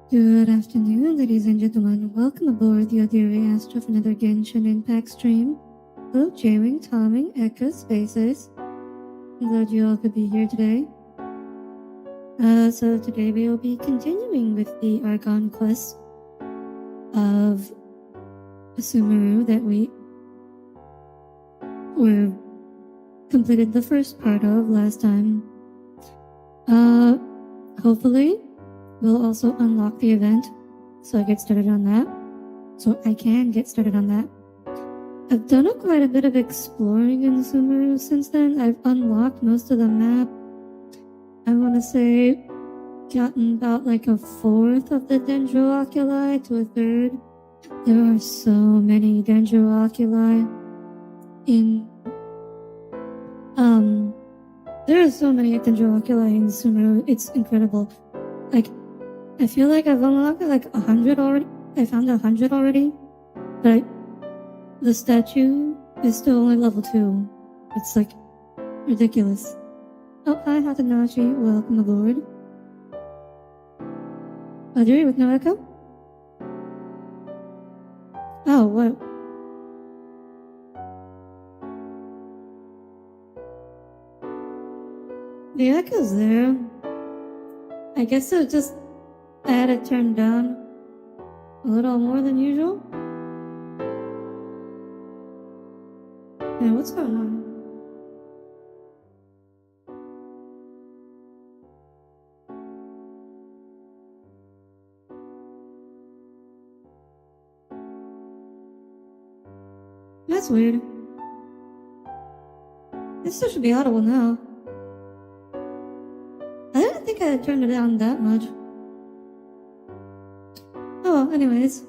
Good afternoon, ladies and gentlemen. Welcome aboard the Audire Astra for another Genshin Impact stream. Hello, J-Wing, Tomming, Echo, Spaces. I'm glad you all could be here today. So today we will be continuing with the Archon Quest of Sumeru that we were completed the first part of last time. Hopefully we'll also unlock the event, so I can get started on that. I've done quite a bit of exploring in Sumeru since then. I've unlocked most of the map. I want to say gotten about like a fourth of the Dendrooculi to a third. There are so many Dendrooculi in there are so many Dendrooculi in Sumeru. It's incredible. Like, I feel like I've unlocked like 100 already. I found 100 already, but the statue is still only level 2. It's like ridiculous. Oh, hi Hatanashi, welcome aboard. Audire with no echo? Oh, what? The echo's there. I guess I had it turned down a little more than usual. Hey, what's going on? That's weird. This still should be audible now. I didn't think I had turned it down that much. Oh, anyways.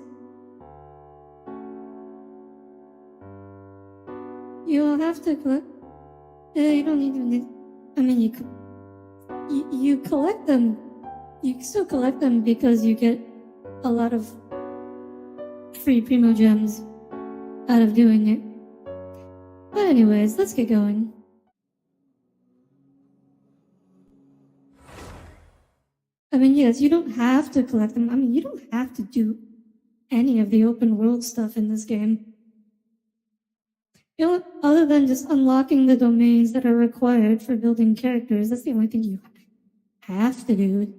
You'll have to collect... you don't need... I mean, you collect them. You can still collect them because you get a lot of free Primo Gems out of doing it. But anyways, let's get going. I mean, yes, you don't have to collect them. I mean, you don't have to do any of the open world stuff in this game. You know, other than just unlocking the domains that are required for building characters, that's the only thing you have to do.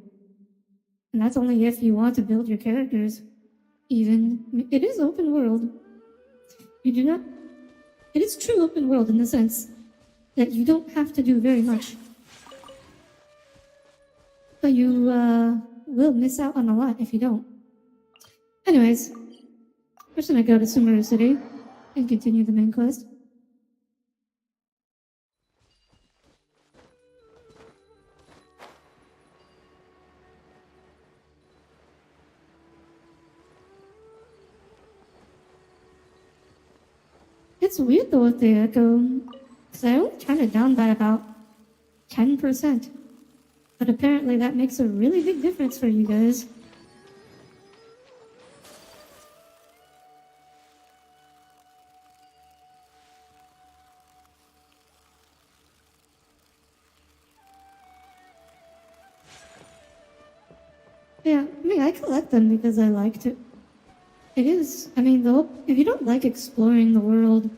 And that's only if you want to build your characters. Even, it is open world. You do not, it is true open world in the sense that you don't have to do very much. But you will miss out on a lot if you don't. Anyways, we're just gonna go to Sumeru City and continue the main quest. It's weird though with the echo, because I only turned it down by about 10%. But apparently that makes a really big difference for you guys. Yeah, I mean, I collect them because I like to. It is, I mean, if you don't like exploring the world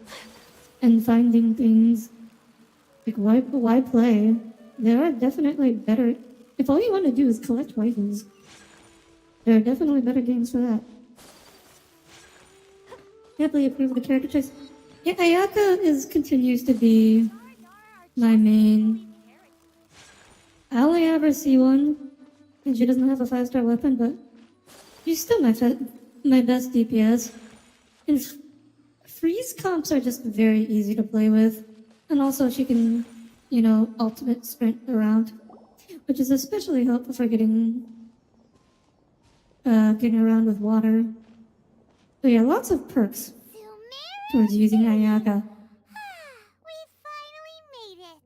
and finding things, like, why play? There are definitely better, if all you want to do is collect waifus, there are definitely better games for that. Happily approve of the character choice. Yeah, Ayaka continues to be my main. I only ever see one, and she doesn't have a 5-star weapon, but she's still my best DPS. And freeze comps are just very easy to play with, and also she can, you know, ultimate sprint around, which is especially helpful for getting around with water. So yeah, lots of perks towards using Ayaka. We finally made it.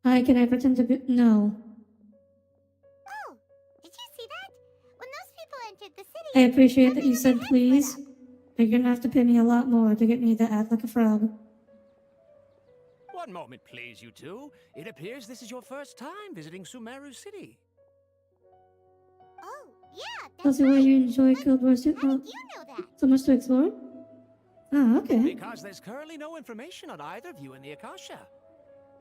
Hi, can I pretend to be? No. Oh, did you see that? When those people entered the city, I appreciate that you said please, but you're gonna have to pay me a lot more to get me to act like a frog. One moment, please, you two. It appears this is your first time visiting Sumeru City. That's why you enjoy Guild Wars too? How did you know that? So much to explore? Ah, okay. Because there's currently no information on either of you in the Akasha.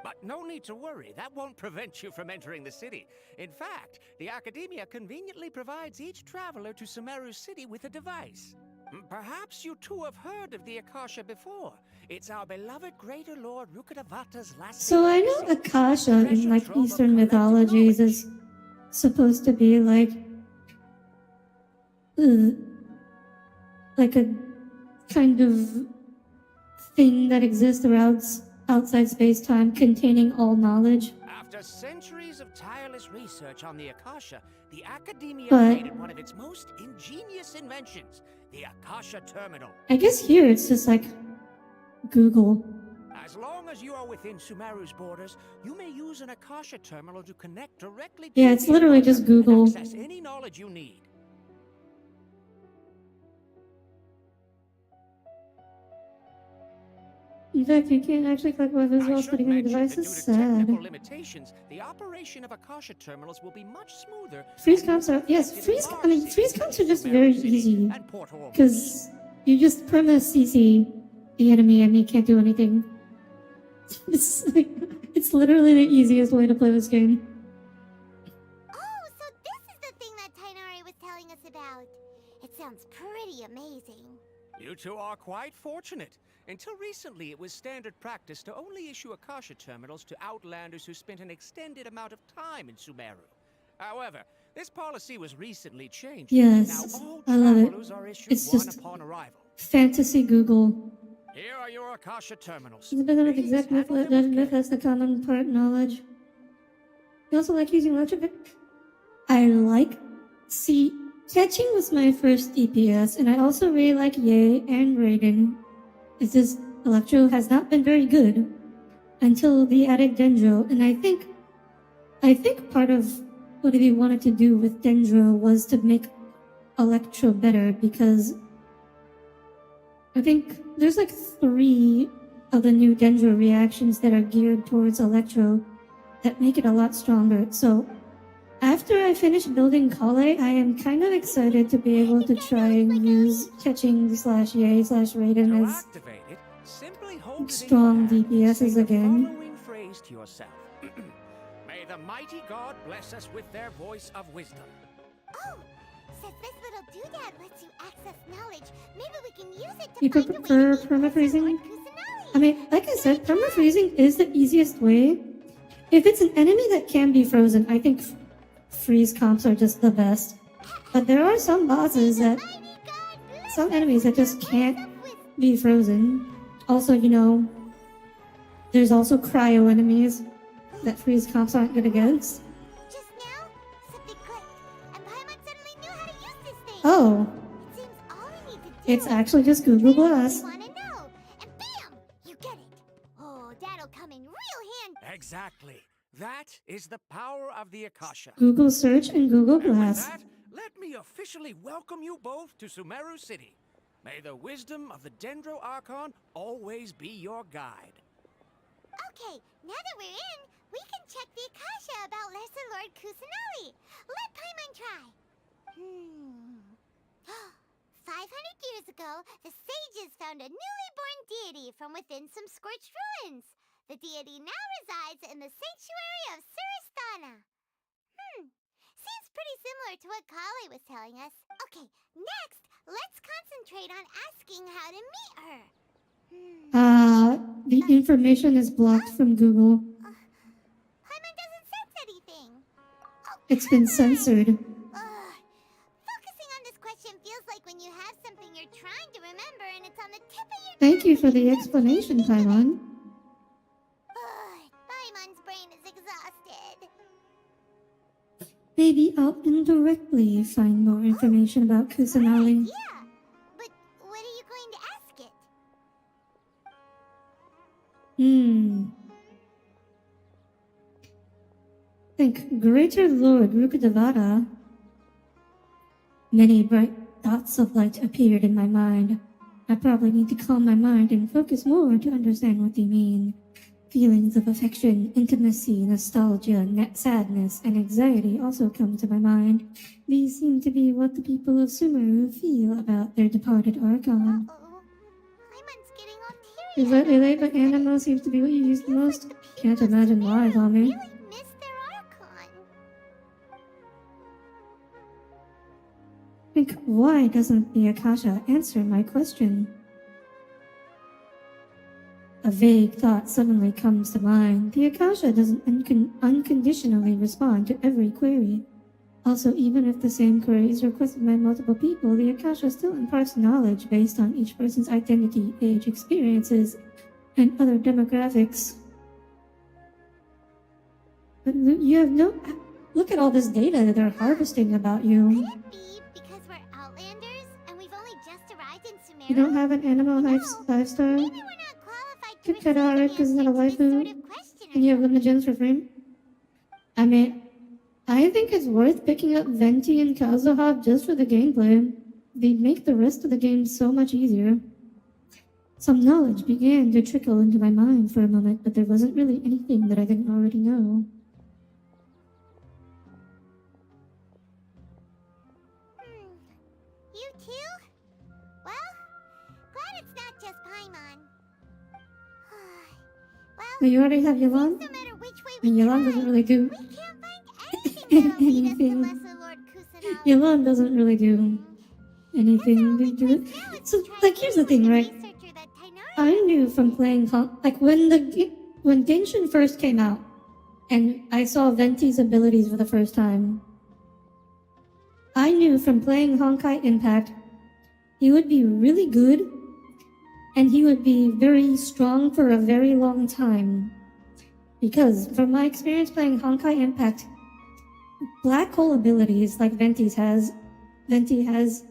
But no need to worry, that won't prevent you from entering the city. In fact, the Academia conveniently provides each traveler to Sumeru City with a device. Perhaps you two have heard of the Akasha before. It's our beloved Greater Lord Rukkhadevata's last... So I know Akasha in like Eastern mythologies is supposed to be like a kind of thing that exists around outside space-time containing all knowledge. After centuries of tireless research on the Akasha, the Academia But- created one of its most ingenious inventions, the Akasha Terminal. I guess here it's just like Google. As long as you are within Sumeru's borders, you may use an Akasha terminal to connect directly to Yeah, it's the literally Akasha just Google. and access any knowledge you need. In fact, you can't actually collect weapons I while should putting in mention that due devices. to Sad. technical limitations, the operation of Akasha terminals will be much smoother. Freeze and comps are effective in freeze large comps are just cities, very Sumeru City easy and Port Ormuz. because you just perma CC the enemy and he can't do anything. It's like, it's literally the easiest way to play this game. Oh, so this is the thing that Tainari was telling us about. It sounds pretty amazing. You two are quite fortunate. Until recently, it was standard practice to only issue Akasha terminals to outlanders who spent an extended amount of time in Sumeru. However, this policy was recently changed. Yes, Now all I love it. travelers are issued It's one just upon arrival. fantasy Google. Here are your Akasha terminals. It's a bit of Please exact myth, handle them with myth care. has the common part knowledge. You also like using electric. I like catching was my first DPS, and I also really like Ye and Raiden. It's just Electro has not been very good until the added Dendro, and I think part of what he wanted to do with Dendro was to make Electro better, because I think there's like 3 of the new Dendro reactions that are geared towards Electro that make it a lot stronger. So after I finish building Kale, I am kind of excited to be able to try and use catching / Ye / Raiden To as activate it, simply hold it in strong your hand and DPSs say again. the following phrase to yourself. May the mighty God bless us with their voice of wisdom. Oh, since this little doodad lets you access knowledge, maybe we can use it to You find a way prefer to beat permafreezing? Lord Kusanagi. I mean, like I said, permafreezing is the easiest way. If it's an enemy that can be frozen, I think freeze comps are just the best. But there are some bosses that, Mighty God bless some us enemies that with just their can't voice of wisdom. be frozen. Also, there's also cryo enemies that freeze comps aren't good against. Just now, something clicked, and Paimon suddenly knew how to use this thing. Oh, It seems all we need to do it's is actually just Google train what Glass. we want to know, and bam, you get it. Oh, that'll come in real handy. Exactly. That is the power of the Akasha. Google search and Google And with Glass. that, let me officially welcome you both to Sumeru City. May the wisdom of the Dendro Archon always be your guide. Okay, now that we're in, we can check the Akasha about Lesser Lord Kusanagi. Let Paimon try. 500 years ago, the sages found a newly born deity from within some scorched ruins. The deity now resides in the sanctuary of Suristana. Seems pretty similar to what Kali was telling us. Okay, next, let's concentrate on asking how to meet her. The information is blocked from Google. Paimon doesn't sense anything. Oh, It's been come on. censored. Focusing on this question feels like when you have something you're trying to remember and it's on the tip of your Thank tongue, you for but the you can't explanation, think of it. Paimon. Paimon's brain is exhausted. Maybe I'll indirectly find more information about Kusanagi. Yeah, but what are you going to ask it? Think Greater Lord Rukkhadevata. Many bright dots of light appeared in my mind. I probably need to calm my mind and focus more to understand what they mean. Feelings of affection, intimacy, nostalgia, sadness, and anxiety also come to my mind. These seem to be what the people of Sumeru feel about their departed Archon. Uh-oh. Paimon's getting all Is teary. that relate, but animo seems to be what you use the most? Can't imagine why, Tommy. Really miss their Archon. Think, why doesn't the Akasha answer my question? A vague thought suddenly comes to mind. The Akasha doesn't unconditionally respond to every query. Also, even if the same query is requested by multiple people, the Akasha still imparts knowledge based on each person's identity, age, experiences, and other demographics. But you have no... Look at all this data that they're harvesting about you. Could it be because we're Outlanders and we've only just arrived in Sumeru? You don't have an animal No, 5-star? Maybe we're not qualified to Good cut out, receive because it's not a an answer to this waifu. sort of question. And you have limited gems for free? I mean, I think it's worth picking up Venti and Kazuha just for the gameplay. They'd make the rest of the game so much easier. Some knowledge began to trickle into my mind for a moment, but there wasn't really anything that I didn't already know. You too? Well, glad it's not just Paimon. But you already have Yolande? No matter which way we And Yolande try, doesn't really do we can't find anything that'll lead us to anything. Lesser Lord Kusanagi. Yolande doesn't really do anything to do it. So, like, here's the thing, right? I knew from playing like when Genshin first came out, and I saw Venti's abilities for the first time. I knew from playing Honkai Impact, he would be really good, and he would be very strong for a very long time. Because from my experience playing Honkai Impact, black hole abilities like Venti has,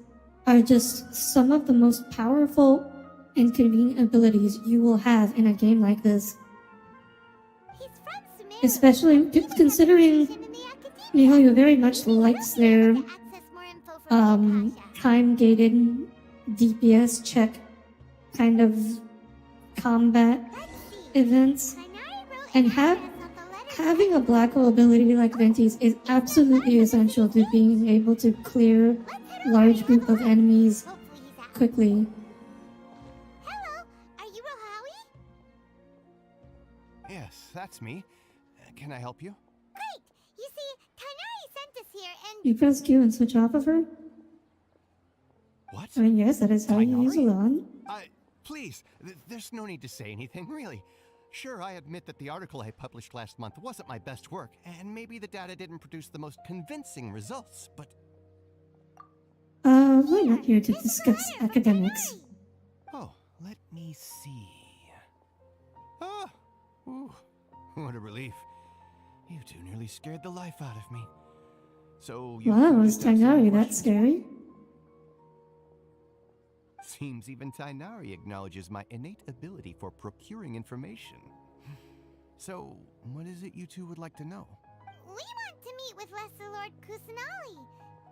are just some of the most powerful and convenient abilities you will have in a game like this. Especially considering Mihoyo very much likes their time-gated DPS check kind of combat events. And having a black hole ability like Venti's is absolutely essential to being able to clear large group of enemies quickly. Hello, are you Rohawi? Yes, that's me. Can I help you? Great! You see, Tainari sent us here and... You press Q and switch off of her? What? I mean, yes, that is how you use Elon. Please, there's no need to say anything, really. Sure, I admit that the article I published last month wasn't my best work, and maybe the data didn't produce the most convincing results, but... We're not here to discuss academics. Oh, let me see... Oh! Ooh, what a relief. You two nearly scared the life out of me. So you... Wow, is Tainari that scary? Seems even Tainari acknowledges my innate ability for procuring information. So, what is it you two would like to know? We want to meet with Lesser Lord Kusanagi.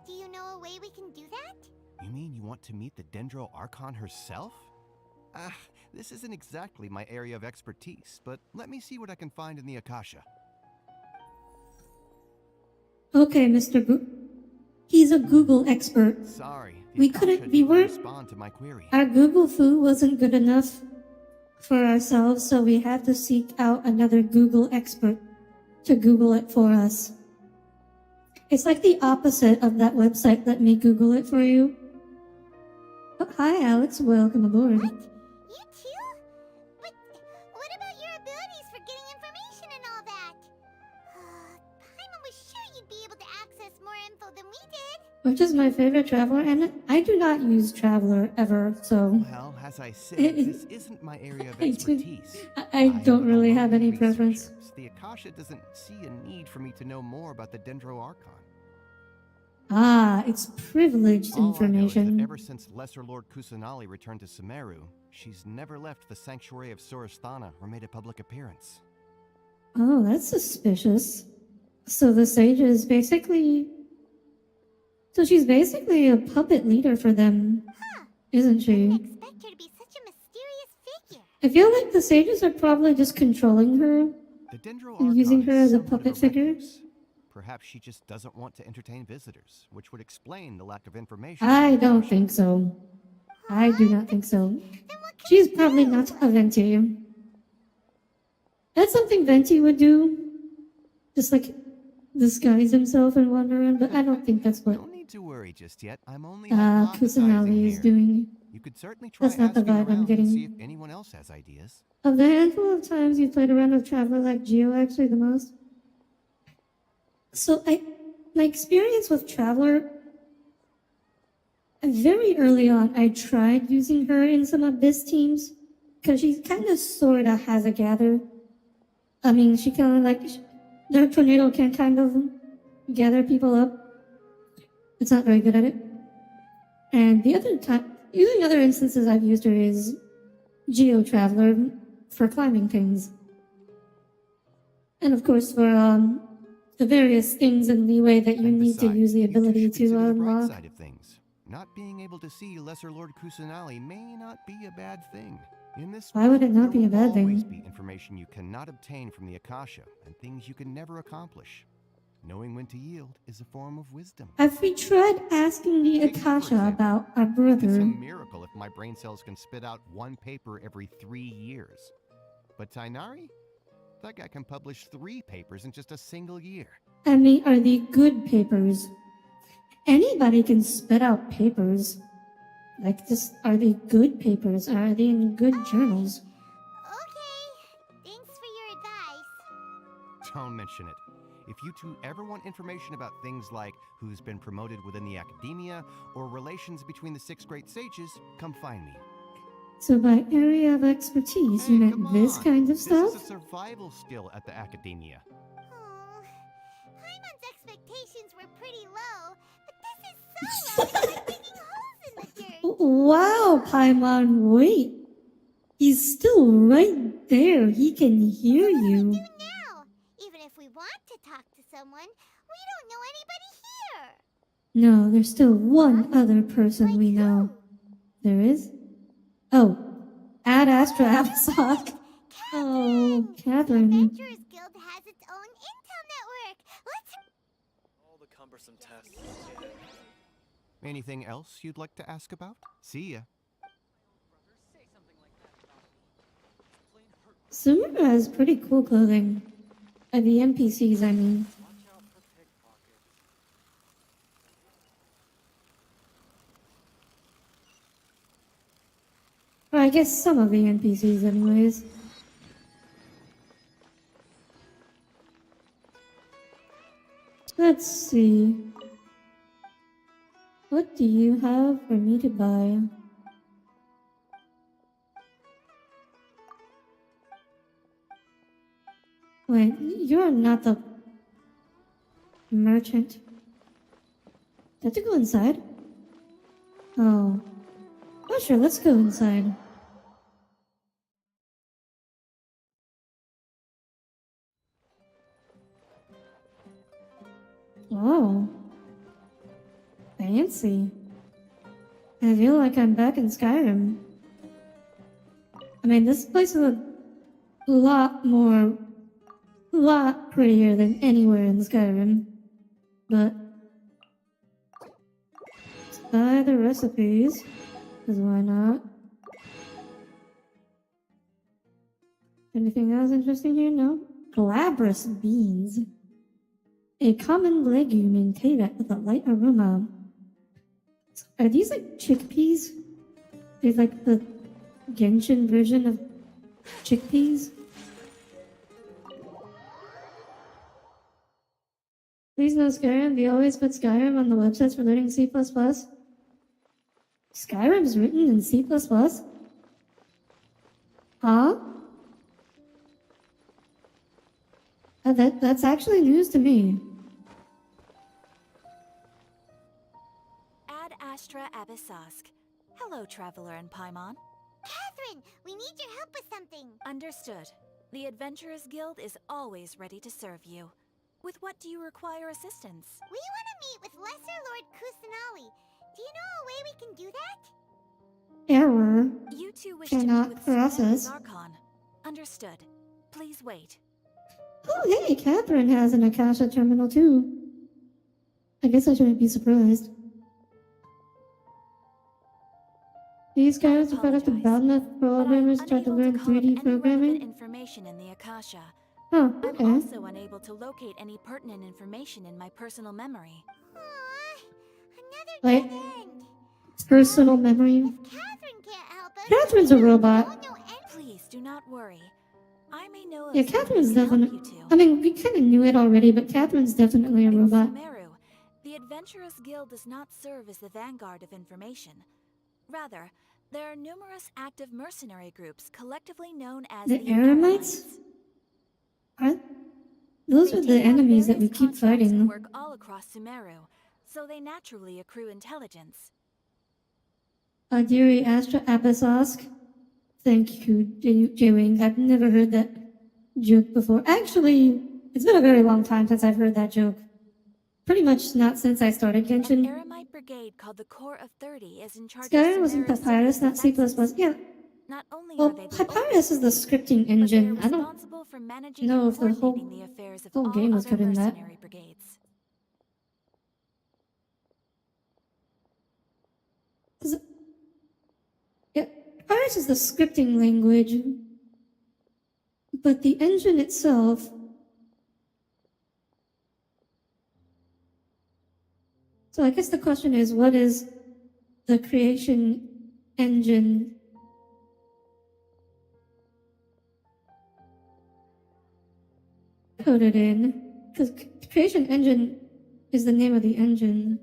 Do you know a way we can do that? You mean you want to meet the Dendro Archon herself? This isn't exactly my area of expertise, but let me see what I can find in the Akasha. Okay, Mr. He's a Google expert. Sorry, We weren't... respond to my query. Our Google foo wasn't good enough for ourselves, so we had to seek out another Google expert to Google it for us. It's like the opposite of that website, let me Google it for you. Oh, hi, Alex. Welcome aboard. What? You too? But what about your abilities for getting information and all that? Paimon was sure you'd be able to access more info than we did. Which is my favorite Traveler, and I do not use Traveler ever, so... Well, as I said, this isn't my area of expertise. I don't really have any preference. The Akasha doesn't see a need for me to know more about the Dendro Archon. Ah, it's privileged All I know is that information. ever since Lesser Lord Kusanagi returned to Sumeru, she's never left the sanctuary of Surasthana or made a public appearance. Oh, that's suspicious. So the sage is basically... So she's basically a puppet leader for them, isn't she? Didn't expect her to be such a mysterious figure. I feel like the sages are probably just controlling her. The Dendro And using Archon her is as a somewhat of puppet figure? recluse. Perhaps she just doesn't want to entertain visitors, which would explain the lack of information. I don't think so. I do not think so. Then what can She's we probably do? not a Venti. That's something Venti would do. Just like disguise himself and wander around, but I don't think that's what No need to worry just yet. I'm only hypothesizing Kusanagi is here. doing. You could certainly try That's not the asking vibe I'm around and see getting. if anyone else has ideas. Of the handful of times you played around with Traveler like Geo actually the most. So my experience with Traveler, very early on, I tried using her in some Abyss teams because she kind of sort of has a gather. I mean, she kind of like their tornado can kind of gather people up. It's not very good at it. And the other instances I've used her is Geo Traveler for climbing things, and of course for the various things and leeway that you And need to besides, use the you two ability should to consider the bright unlock. side of things. Not being able to see Lesser Lord Kusanali may not be a bad thing. In this Why would it world, not be there a bad will always thing? be information you cannot obtain from the Akasha and things you can never accomplish. Knowing when to yield is a form of wisdom. Have we tried asking the Take me, for Akasha example. about our It's a brother? miracle if my brain cells can spit out one paper every 3 years. But Tainari? That guy can publish 3 papers in just a single year. I mean, are they good papers? Anybody can spit out papers. Like, just, are they good papers? Are they in good journals? Okay. Thanks for your advice. Don't mention it. If you two ever want information about things like who's been promoted within the academia or relations between the 6 great sages, come find me. So by area of expertise, you Hey, meant come this on. kind of This stuff? is a survival skill at the academia. Oh, Paimon's expectations were pretty low, but this is so low it's like digging holes in the dirt. Wow, Paimon, wait. He's still right there. He can hear What do we you. do now? Even if we want to talk to someone, we don't know anybody here. No, there's still one other person Like we who? know. There is? Oh, Ad Astra Avasok. Oh, The Catherine. Adventurers Guild has its own intel network. Let's... All the cumbersome tests. Anything else you'd like to ask about? See ya. Sumeru has pretty cool clothing. The NPCs, I mean. Watch out for pickpockets. Or I guess some of the NPCs, anyways. Let's see. What do you have for me to buy? Wait, you're not the merchant. Do I have to go inside? Oh. Oh, sure, let's go inside. Oh. Fancy. I feel like I'm back in Skyrim. I mean, this place is a lot prettier than anywhere in Skyrim. But let's buy the recipes, because why not? Anything else interesting here? No? Glabrous beans. A common legume in Teyvat with a light aroma. Are these like chickpeas? They're like the Genshin version of chickpeas? Please no Skyrim. They always put Skyrim on the websites for learning C++. Skyrim's written in C++? Huh? That's actually news to me. Ad Astra Abyssosk. Hello, Traveler and Paimon. Catherine, we need your help with something. Understood. The Adventurers Guild is always ready to serve you. With what do you require assistance? We want to meet with Lesser Lord Kusanali. Do you know a way we can do that? Error. You two wish to meet cannot with Sumeru process. Archon. Understood. Please wait. Oh, hey, Catherine has an Akasha terminal too. I guess I shouldn't be surprised. These guys are product of bad enough programmers tried to learn 3D programming. Information in the Akasha. Oh, I'm okay. also unable to locate any pertinent information in my personal memory. Aww, another Wait. dead end. Personal memory. If Catherine can't help us, Catherine's a we robot. don't know any- Please do not worry. I may know of Yeah, someone Catherine's who can help definitely. you two. I mean, we kind of knew it already, but Catherine's definitely a In robot. Sumeru, the Adventurers Guild does not serve as the vanguard of information. Rather, there are numerous active mercenary groups collectively known as The the Eremites? Are those They are the take on enemies that we various keep contracts and fighting? work all across Sumeru, so they naturally accrue intelligence. Audire Astra Abasosk. Thank you, J-Wing. I've never heard that joke before. Actually, it's been a very long time since I've heard that joke. Pretty much not since I started An Genshin. Eremite brigade called the Corps of 30 is in charge Skyrim of was in Sumeru's Papyrus, city not C++. defenses. Yeah, Not only well, are they the Papyrus is the oversight, scripting but they are engine. I don't responsible for managing know and if the coordinating the affairs of whole all game was other good in that. mercenary brigades. Yeah, Papyrus is the scripting language, but the engine itself. So I guess the question is, what is the creation engine? Coded in, because creation engine is the name of the engine.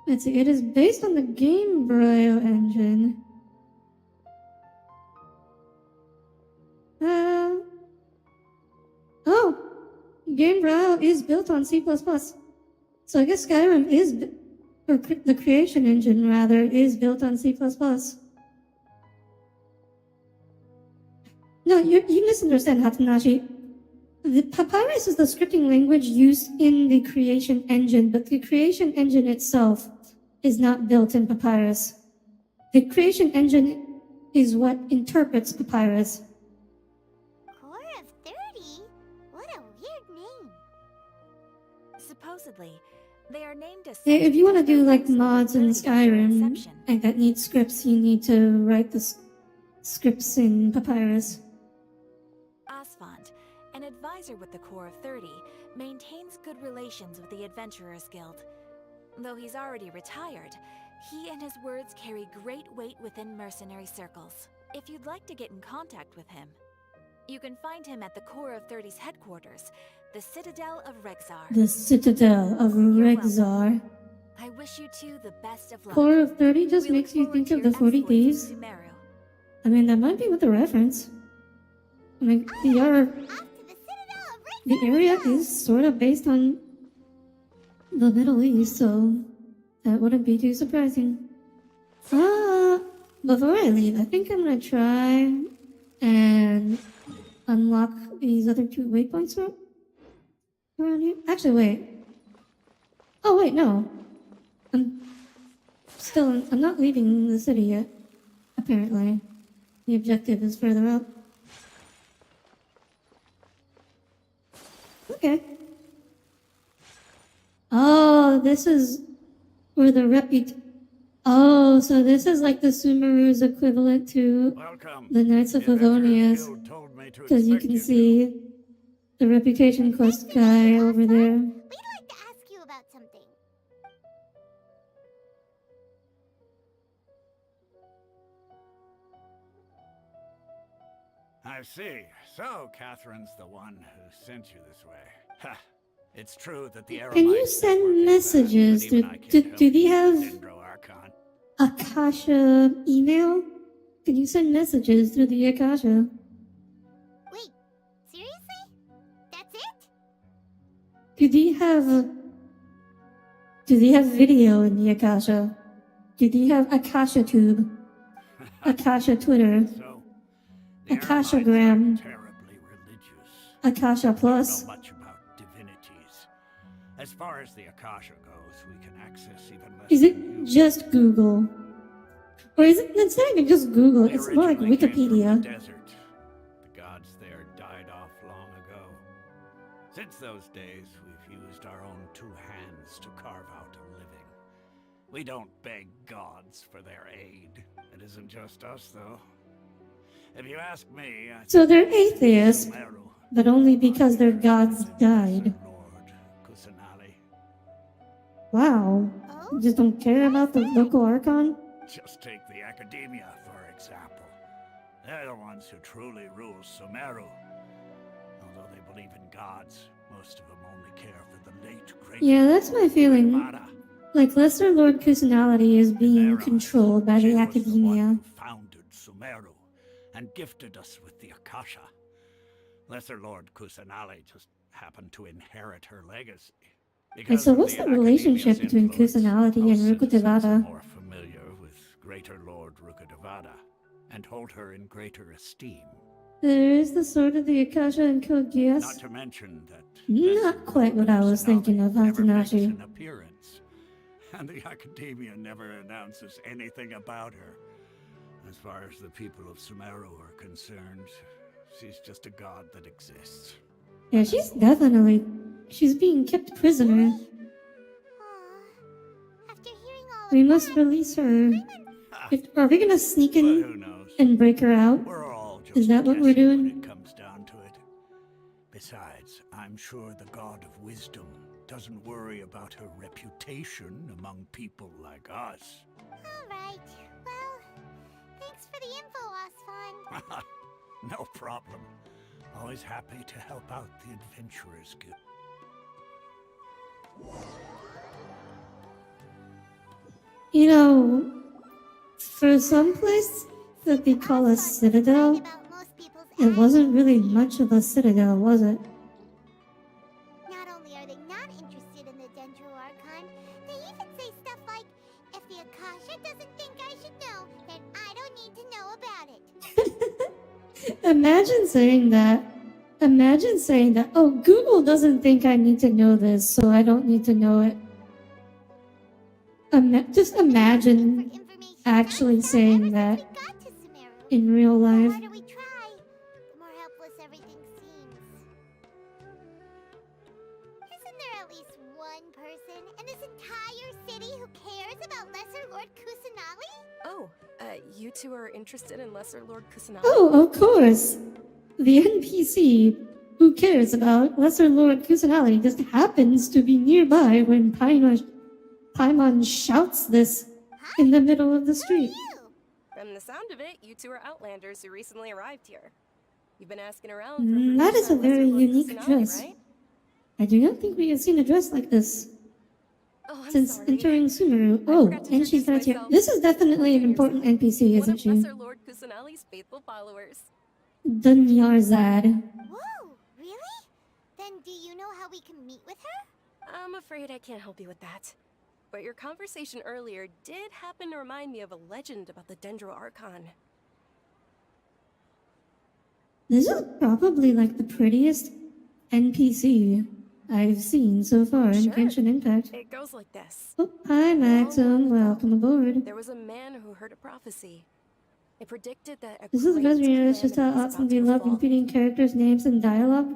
Let's see, it is based on the Game Braille engine. Oh, Game Braille is built on C++. So I guess Skyrim is, or the creation engine rather, is built on C++. No, you misunderstand, Hatanashi. The Papyrus is the scripting language used in the creation engine, but the creation engine itself is not built in Papyrus. The creation engine is what interprets Papyrus. Core of 30? What a weird name. Supposedly, they are named as Yeah, such if you want to because do their like ranks were mods in 30 at their Skyrim inception. and that need scripts, you need to write the scripts in Papyrus. Asphont, an advisor with the Corps of 30, maintains good relations with the Adventurers Guild. Though he's already retired, he and his words carry great weight within mercenary circles. If you'd like to get in contact with him, you can find him at the Corps of 30's headquarters, the Citadel of Rexar. The Citadel of Rexar. I wish you two the best of luck. Core of 30 just We look makes you forward think to of your the 40 exploits in Thieves. Sumeru. I mean, that might be with the reference. I mean, Off to the Citadel of the area is sort of based on the Middle East, so that wouldn't be too surprising. Before I leave, I think I'm gonna try and unlock these other two waypoints around here. Actually, wait. Oh, wait, no. I'm not leaving the city yet, apparently. The objective is further up. Okay. Oh, this is where the Oh, so this is like the Sumeru's equivalent to Welcome. the Knights of The Adventurers Favonius. Guild told me to Because you expect can two. see the reputation quest guy over there. We'd like to ask you about something. I see. So Catherine's the one who sent you this way. Ha! It's true that the Can you Eremites send network is messages? vast, but even I can't Do help they you, have Sumeru Archon. Akasha email? Can you send messages through the Akasha? Wait, seriously? That's it? Do they have video in the Akasha? Do they have Akasha Tube? Akasha Twitter? So, the Akashagram. Eremites are terribly religious. Akasha Don't Plus? know much about divinities. As far as the Akasha goes, we can access even less Is than it you. just Google? Or is it, it's not even just Google, We it's more like originally came from Wikipedia. the desert. The gods there died off long ago. Since those days, we've used our own two hands to carve out a living. We don't beg gods for their aid. It isn't just us, though. If you ask me, I So think they're it's atheists, Sumeru. but only because their gods died. Lord Kusanali. Wow. Oh? Just don't care about the local Archon? Just take the Academia, for example. They're the ones who truly rule Sumeru. Although they believe in gods, most of them only care for the late great Yeah, that's my feeling. Mara. Like, Lesser Lord Kusanali is being Chimera. controlled by She the was the one Academia. who founded Sumeru and gifted us with the Akasha. Lesser Lord Kusanali just happened to inherit her legacy. Because so of what's the relationship Academia's between influence, Kusanali and most citizens are Rukkhadevata? more familiar with Greater Lord Rukkhadevata and hold her in greater esteem. There is the Sword of the Akasha and Code Geass. Not to mention that Not quite what I was thinking of, never makes Hatanashi. an appearance, and the Academia never announces anything about her. As far as the people of Sumeru are concerned, she's just a god that exists. Yeah, she's being kept prisoner. Aw. After hearing all We of must that, release her. Are we gonna sneak But in who knows? and break her out? We're all just Is that what we're guessing doing? when it comes down to it. Besides, I'm sure the god of wisdom doesn't worry about her reputation among people like us. Alright, well, thanks for the info, Asfand. No problem. Always happy to help out the Adventurers Guild. You know, for some place that they call a citadel, About most people's it wasn't attitudes really here. much of a citadel, was it? Not only are they not interested in the Dendro Archon, they even say stuff like, if the Akasha doesn't think I should know, then I don't need to know about it. Imagine saying that. Imagine saying that, oh, Google doesn't think I need to know this, so I don't need to know it. Just imagine actually saying that in real The life. harder we try, the more helpless everything seems. Isn't there at least one person in this entire city who cares about Lesser Lord Kusanali? Oh, you two are interested in Lesser Lord Kusanali? Oh, of course. The NPC who cares about Lesser Lord Kusanali just happens to be nearby when Paimon shouts this in the middle of the street. You! From the sound of it, you two are Outlanders who recently arrived here. You've been asking around for That is a information on very Lesser Lord unique Kusanali, dress. right? I do not think we have seen a dress like this Oh, I'm since sorry. entering Sumeru. I Oh, forgot to and she's introduce not here. myself. This is definitely an important NPC, One isn't of she? Lesser Lord Kusanali's faithful followers. Dunyarzad. Whoa, really? Then do you know how we can meet with her? I'm afraid I can't help you with that. But your conversation earlier did happen to remind me of a legend about the Dendro Archon. This is probably like the prettiest NPC I've seen so far in Sure. Genshin Impact. It goes like this. Oh, hi Maxim, welcome aboard. There was a man who heard a prophecy. It predicted that a This is the great best reader. It's just how calamity was often about we to love befall. repeating characters' names and dialogue.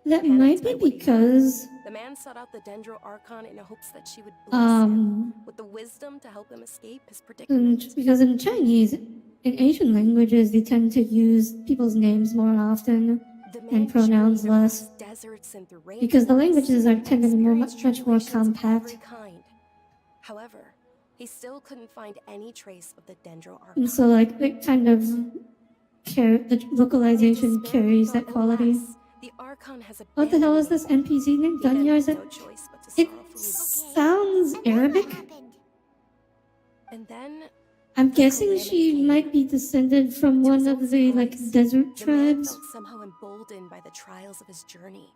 That Panicked might be by what he heard, because, the man sought out the Dendro Archon in hopes that she would bless him with the wisdom to help him escape his predicament. because in Chinese, in Asian languages, they tend to use people's names more often The man and pronouns journeyed less. across deserts and through Because the rainforests languages are and tend to be experienced much more tribulations of compact. every kind. However, he still couldn't find any trace of the Dendro Archon. And so, like, it kind of the localization Despair carries thought, that quality. "Alas, the Archon has What the hell is abandoned this NPC name? me." He then had Dunyarzad? no choice but to It sorrowfully. sounds And then Arabic. what happened? And then I'm the guessing calamity she came. might be descended from To one his of own the, like, surprise, desert the man tribes. felt somehow emboldened by the trials of his journey.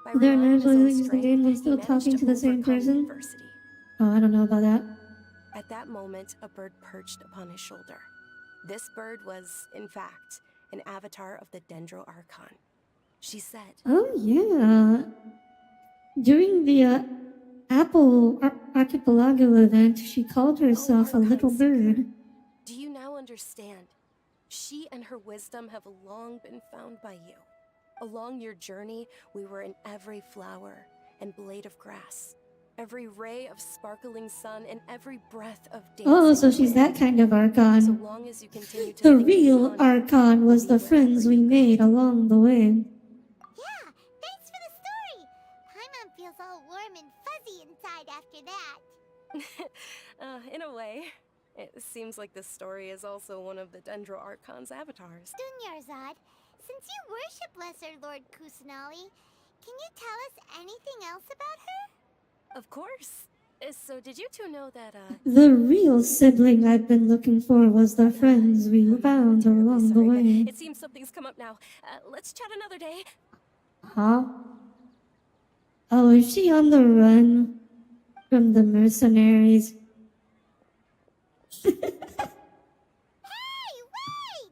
By They're relying on his naturally own using the strength, game when he still managed talking to the same overcome person. adversity. Oh, I don't know about that. At that moment, a bird perched upon his shoulder. This bird was, in fact, an avatar of the Dendro Archon. She said, Oh, yeah. During the Apple Archipelago event, she called herself a little Archon bird. Seeker. Do you now understand? She and her wisdom have long been found by you. Along your journey, we were in every flower and blade of grass, every ray of sparkling sun, and every breath of dancing Oh, so she's wind. that kind of So Archon. long as you continue to The think real beyond, Archon was we'll the be friends wherever we you go. made along the way. Yeah, thanks for the story. Paimon feels all warm and fuzzy inside after that. In a way. It seems like this story is also one of the Dendro Archon's avatars. Dunyarzad, since you worship Lesser Lord Kusanali, can you tell us anything else about her? Of course. So did you two know that, The real sibling I've been looking for was the friends we found terribly along the sorry, way. but it seems something's come up now. Let's chat another day. Huh? Oh, is she on the run from the mercenaries? Hey, wait!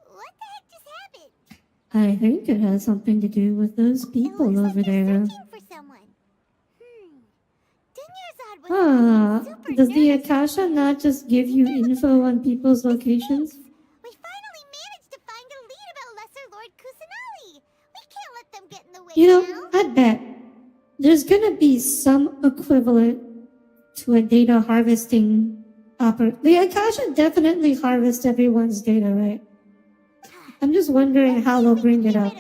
What the heck just happened? I think it has something to do with those It people looks over like you're there. searching for someone. Dunyarzad was acting super Does the nervous. Akasha not just give you info on people's locations? We finally managed to find a lead about Lesser Lord Kusanali. We can't let them get in the way You know, now. I bet there's gonna be some equivalent to a data harvesting The Akasha definitely harvests everyone's data, right? I'm just wondering how they'll bring it up,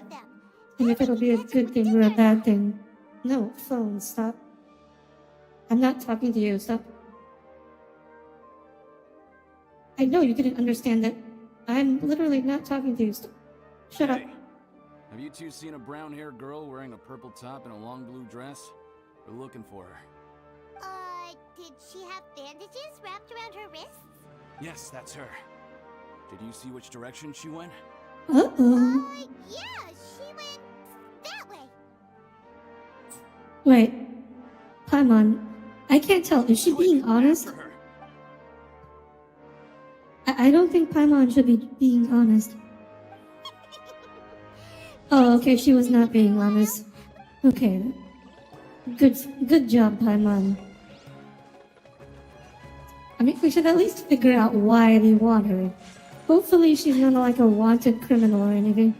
and if it'll be a good thing or a bad thing. No, phone, stop. I'm not talking to you, stop. I know you didn't understand that. I'm literally not talking to you. Stop. Shut up. Hey, have you two seen a brown-haired girl wearing a purple top and a long blue dress? We're looking for her. Did she have bandages wrapped around her wrists? Yes, that's her. Did you see which direction she went? Uh-oh. Yeah, she went that way. Wait. Paimon, I can't tell. Is she Quick, being honest? after her. I don't think Paimon should be being honest. Oh, okay, she was not being honest. Okay. Good job, Paimon. I mean, we should at least figure out why they want her. Hopefully she's not like a wanted criminal or anything.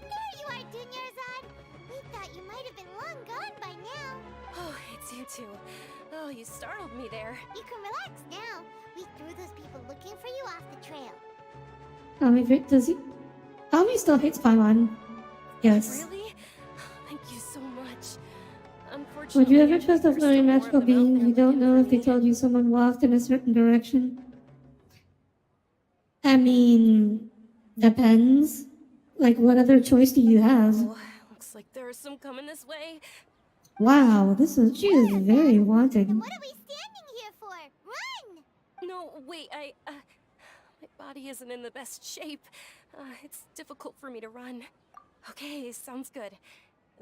There you are, Dunyarzad. We thought you might have been long gone by now. Oh, it's you two. Oh, you startled me there. You can relax now. We threw those people looking for you off the trail. Does he? Ami still hates Paimon. Yes. Really? Thank you so much. Unfortunately, Would you ever I trust a think there's floating still more of magical them out being there you don't looking know for if they me. told you someone walked in a certain direction? I mean, depends. Like, what other choice do you have? Oh, looks like there are some coming this way. Wow, she is very wanted. Then what are we standing here for? Run! No, wait, my body isn't in the best shape. It's difficult for me to run. Okay, sounds good.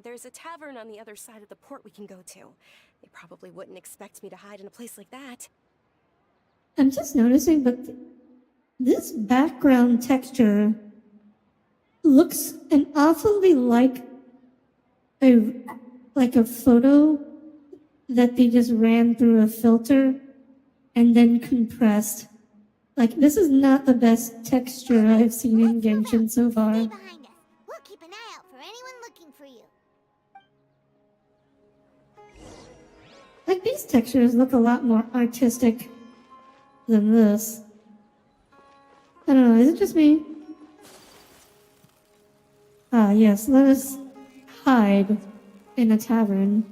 There's a tavern on the other side of the port we can go to. They probably wouldn't expect me to hide in a place like that. I'm just noticing, but this background texture looks an awfully like a photo that they just ran through a filter and then compressed. Like, this is not the best texture I've seen in Genshin so far. Stay behind us. We'll keep an eye out for anyone looking for you. Like, these textures look a lot more artistic than this. I don't know, is it just me? Ah, yes, let us hide in a tavern.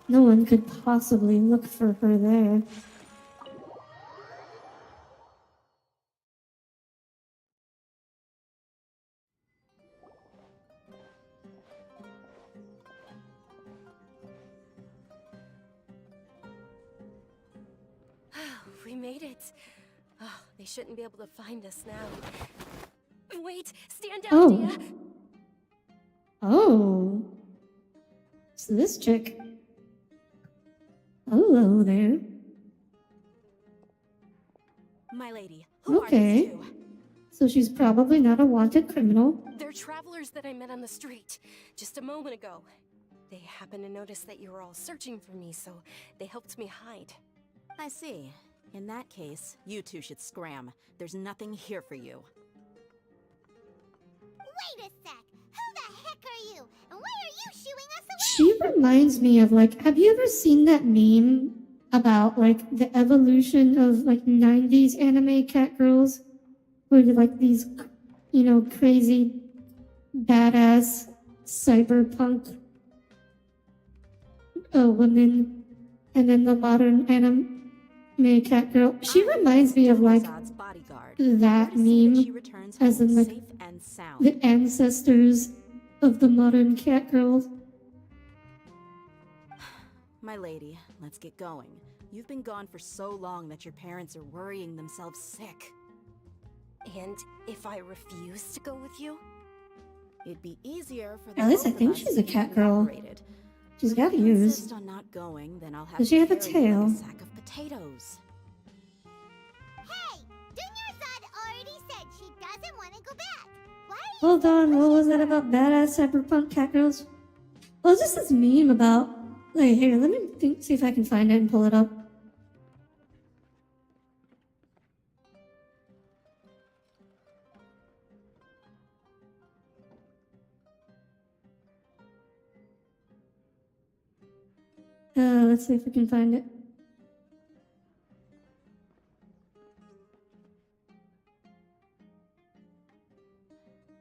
No one could possibly look for her there. We made it. Oh, they shouldn't be able to find us now. Wait, stand down, Oh. Dia. Oh. It's this chick. Hello there. My lady, who are Okay. these two? So she's probably not a wanted criminal. They're travelers that I met on the street just a moment ago. They happened to notice that you were all searching for me, so they helped me hide. I see. In that case, you two should scram. There's nothing here for you. Wait a sec! Who the heck are you? And why are you shooing us away? She reminds me of, like, have you ever seen that meme about, like, the evolution of, like, 90s anime cat girls? Where they're, like, these, you know, crazy, badass, cyberpunk women. And then the modern anime cat girl. She reminds me of, like, Zod's bodyguard. that Here to see that she meme. returns As home in, like, safe and sound. the ancestors of the modern cat girls. My lady, let's get going. You've been gone for so long that your parents are worrying themselves sick. And if I refuse to go with you? It'd be easier for the At least I both of think us she's a if you cat girl. cooperated. She's But got if you ears. insist on not going, then I'll have Does to she have a carry you like tail? sack of potatoes. Hey! Junior Zod already said she doesn't want to go back. Why are you Hold so on, what pushy was that about badass cyberpunk cat girls? What was this meme about? Wait, here, let me think, see if I can find it and pull it up. Let's see if we can find it.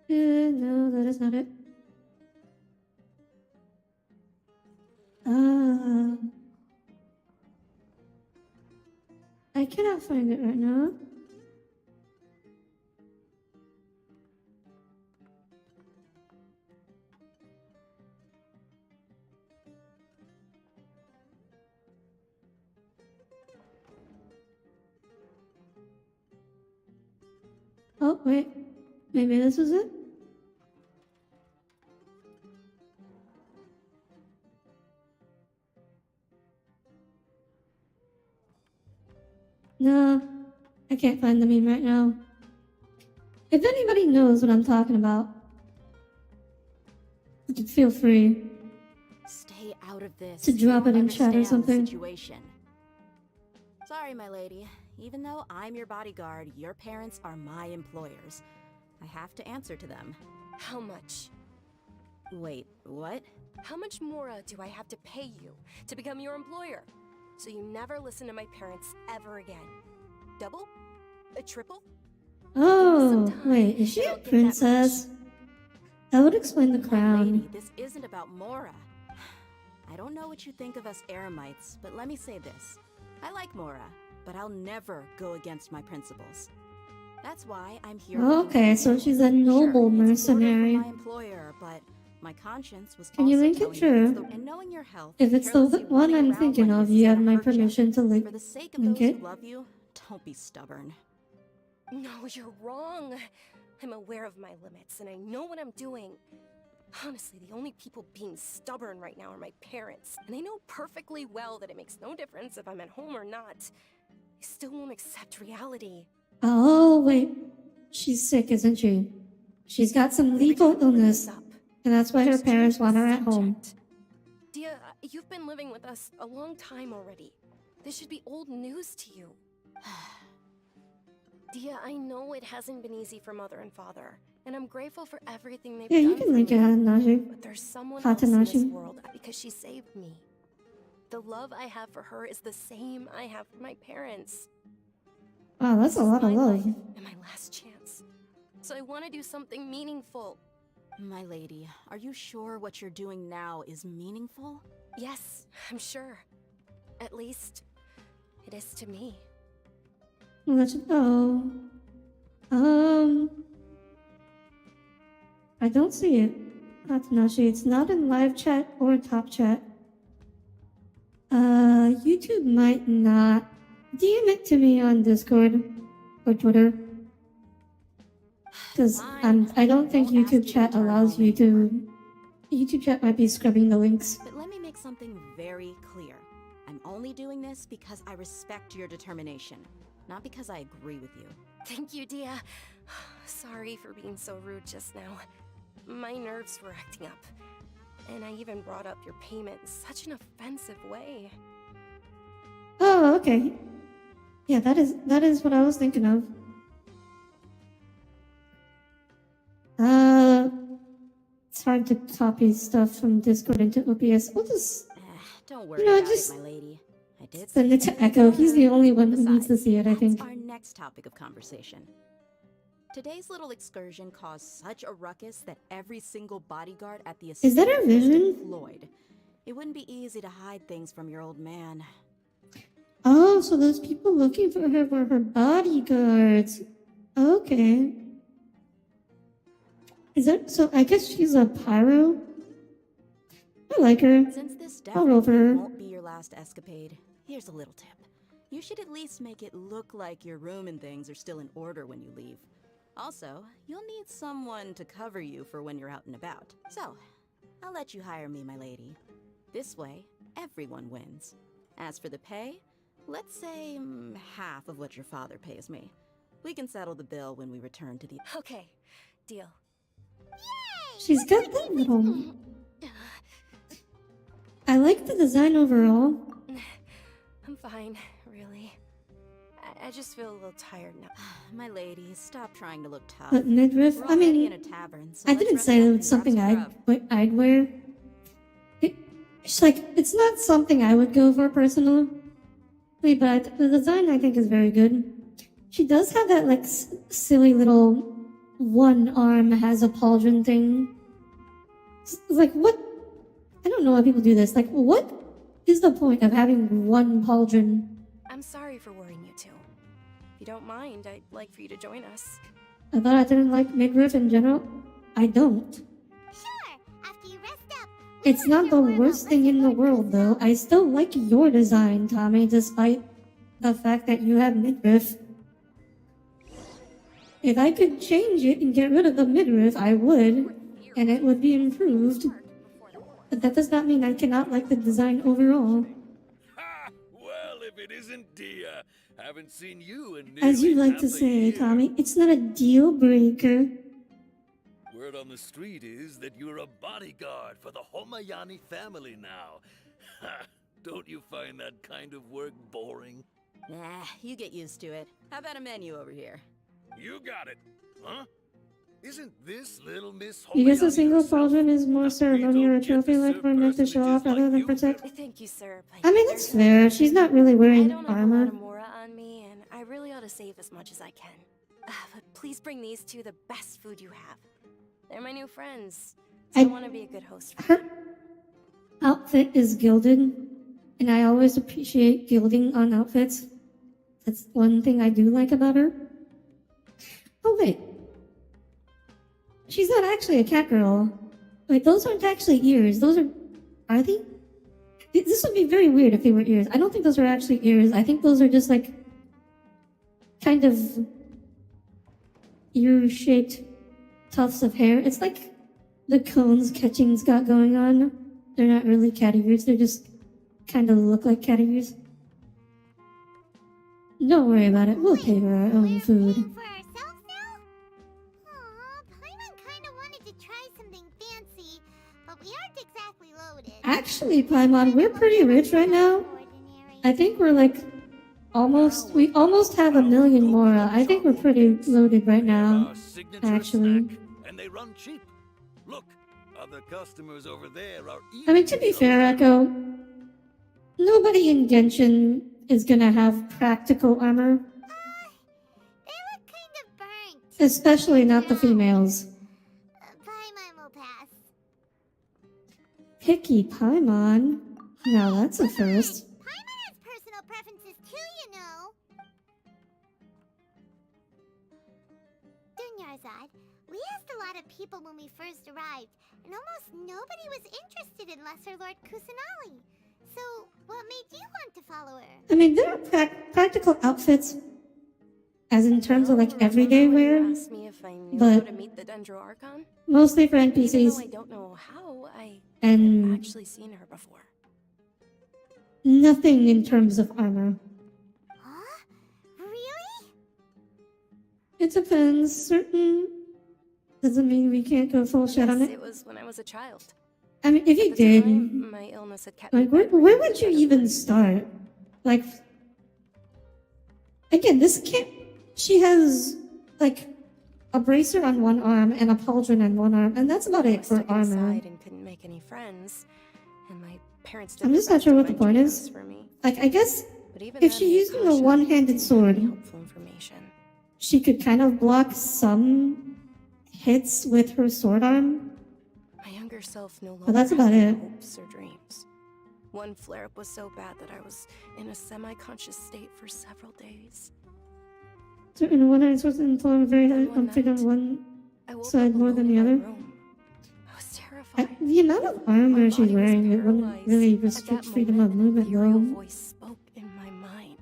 No, that is not it. I cannot find it right now. Oh, wait. Maybe this was it? No, I can't find the meme right now. If anybody knows what I'm talking about, feel free. Stay out of this. To drop You it don't in chat or understand the something. Situation. Sorry, my lady. Even though I'm your bodyguard, your parents are my employers. I have to answer to them. How much? Wait, what? How much more do I have to pay you to become your employer? So you never listen to my parents ever again. Double? A triple? Oh, wait, is she a princess? That would explain the My crown. lady, this isn't about Mora. I don't know what you think of us Eremites, but let me say this. I like Mora, but I'll never go against my principles. That's why I'm here. Okay, so she's a noble Sure, it's an order mercenary. from my employer, but my conscience was Can you also link it? telling me Sure. it's the- and knowing your health, If it's the carelessly one running I'm around thinking like of, this you is have gonna my hurt ya. permission to For the sake of link those it. who love you, don't be stubborn. No, you're wrong. I'm aware of my limits, and I know what I'm doing. Honestly, the only people being stubborn right now are my parents, and they know perfectly well that it makes no difference if I'm at home or not. They still won't accept reality. Oh, wait. She's sick, isn't she? She's got some Every lethal time I bring this illness, up, and that's why her just parents change want the her at home. subject. Dia, you've been living with us a long time already. This should be old news to you. Dia, I know it hasn't been easy for Mother and Father, and I'm grateful for everything they've Yeah, done you can for link me. it, Hanashi. But there's someone else in this Hatanashi. world because she saved me. The love I have for her is the same I have for my parents. Wow, that's a lot of My love. life and my last chance. So I want to do something meaningful. My lady, are you sure what you're doing now is meaningful? Yes, I'm sure. At least, it is to me. Let's go. I don't see it. Hatanashi, it's not in live chat or top chat. YouTube might not. DM it to me on Discord or Twitter. Because I don't think Won't ask you YouTube to chat return allows home you anymore. to. YouTube chat might be scrubbing the links. But let me make something very clear. I'm only doing this because I respect your determination, not because I agree with you. Thank you, Dia. Sorry for being so rude just now. My nerves were acting up. And I even brought up your payment in such an offensive way. Oh, okay. Yeah, that is what I was thinking of. It's hard to copy stuff from Discord into OBS. We'll just Don't worry You know, about just it, my lady. I did send it to Echo. He's the only one who needs to Besides, see it, I think. That's our next topic of conversation. Today's little excursion caused such a ruckus that every single bodyguard at the Is that estate our was vision? deployed. It wouldn't be easy to hide things from your old man. Oh, so those people looking for her were her bodyguards. Okay. Is that so? I guess she's a pyro. I like her. Since this I'll roll for definitely her. won't be your last escapade, here's a little tip. You should at least make it look like your room and things are still in order when you leave. Also, you'll need someone to cover you for when you're out and about. So, I'll let you hire me, my lady. This way, everyone wins. As for the pay, let's say half of what your father pays me. We can settle the bill when we return to the... Okay, deal. She's got that little. I like the design overall. I'm fine, really. I just feel a little tired now. My lady, stop trying to look tough. But midriff, We're I already mean, in a tavern, so I let's didn't dress say up it and was something grab some grub. I'd wear. It's like it's not something I would go for personally, but the design I think is very good. She does have that like silly little one arm has a pauldron thing. It's like what? I don't know why people do this. Like what is the point of having one pauldron? I'm sorry for worrying you two. If you don't mind, I'd like for you to join us. I thought I didn't like midriff in general. I don't. Sure, after you rest up. It's not the worst thing in the world, though. I still like your design, Tommy, despite the fact that you have midriff. If I could change it and get rid of the midriff, I would, and it would be improved. But that does not mean I cannot like the design overall. Ha! Well, if it isn't Dia, haven't seen you in As you nearly like to half a say, year. Tommy, it's not a deal breaker. Word on the street is that you're a bodyguard for the Homayani family now. Ha! Don't you find that kind of work boring? Nah, you get used to it. How about a menu over here? You got it, huh? Isn't this little Miss You guess a Homayani single herself? pauldron is more ceremony or a trophy like we're meant to show off rather than protect? Thank you, sir. But I mean, that's fair. She's not really I wearing don't have a lot armor. of Mora on me, and I really ought to save as much as I can. But please bring these two the best food you have. They're my new friends. So I want to be a good host for Her them. outfit is gilded, and I always appreciate gilding on outfits. That's one thing I do like about her. Oh, wait. She's not actually a cat girl. Wait, those aren't actually ears. Those are they? This would be very weird if they were ears. I don't think those are actually ears. I think those are just like kind of ear-shaped tufts of hair. It's like the cones Ketching's got going on. They're not really cat ears. They just kind of look like cat ears. Don't worry about it. We'll pay for our own food. For ourselves now? Aw, Paimon kinda wanted to try something fancy, but we aren't exactly loaded. Actually, Paimon, we're pretty rich right now. I think we're like we almost have 1 million Mora. I think we're pretty loaded right now. Our signature Actually. snack, and they run cheap. Look, other customers over there are I mean, to be fair, Echo, nobody in Genshin is gonna have practical armor. They look kind of burnt. Especially not the females. Paimon will pass. Picky Paimon. Now that's a first. Paimon has personal preferences too, you know. Dunyarzad, we asked a lot of people when we first arrived, and almost nobody was interested in Lesser Lord Kusanali. So, what made you want to follow her? I mean, there are practical outfits, as in terms of like everyday wear, Asked me if I knew how but to meet the Dendro Archon. mostly for Even though I NPCs don't know how, I and have actually seen her before. nothing in terms of armor. Huh? Really? It depends. Certain doesn't mean we can't go full shit on Yes, it. it was when I was a child. I mean, if you At the did, time, my illness had kept like, me where would you even start? Like, again, this can't. She has like a bracer on one arm and a pauldron on one arm, and that's about I it was for stuck armor. inside and couldn't make any friends, and my parents did I'm their just not best sure to what the find point treatments is. for me. Like, I guess But even if then, she the used a Akasha one-handed didn't have sword, any helpful information. she could kind of block some hits with her sword arm. My younger self no longer But that's had about any it. hopes or dreams. One flare-up was so bad that I was in a semi-conscious state for several days. Certain one-handed swords influence very Then high one on night, one I woke side up more alone than in the my other. room. I was terrified. The amount of armor My she's body was wearing, it wouldn't paralyzed. really At restrict that freedom moment, of an movement, ethereal though. voice spoke in my mind.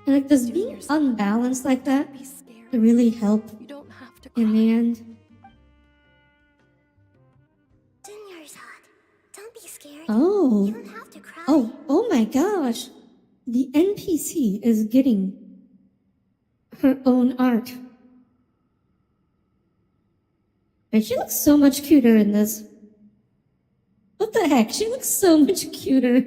And like, does Doing being yourself unbalanced like that be scared. really help You don't have to in cry. the end? Dunyarzad, don't be scared. Oh. You don't have to cry. Oh my gosh. The NPC is getting her own art. And she looks so much cuter in this. What the heck? She looks so much cuter.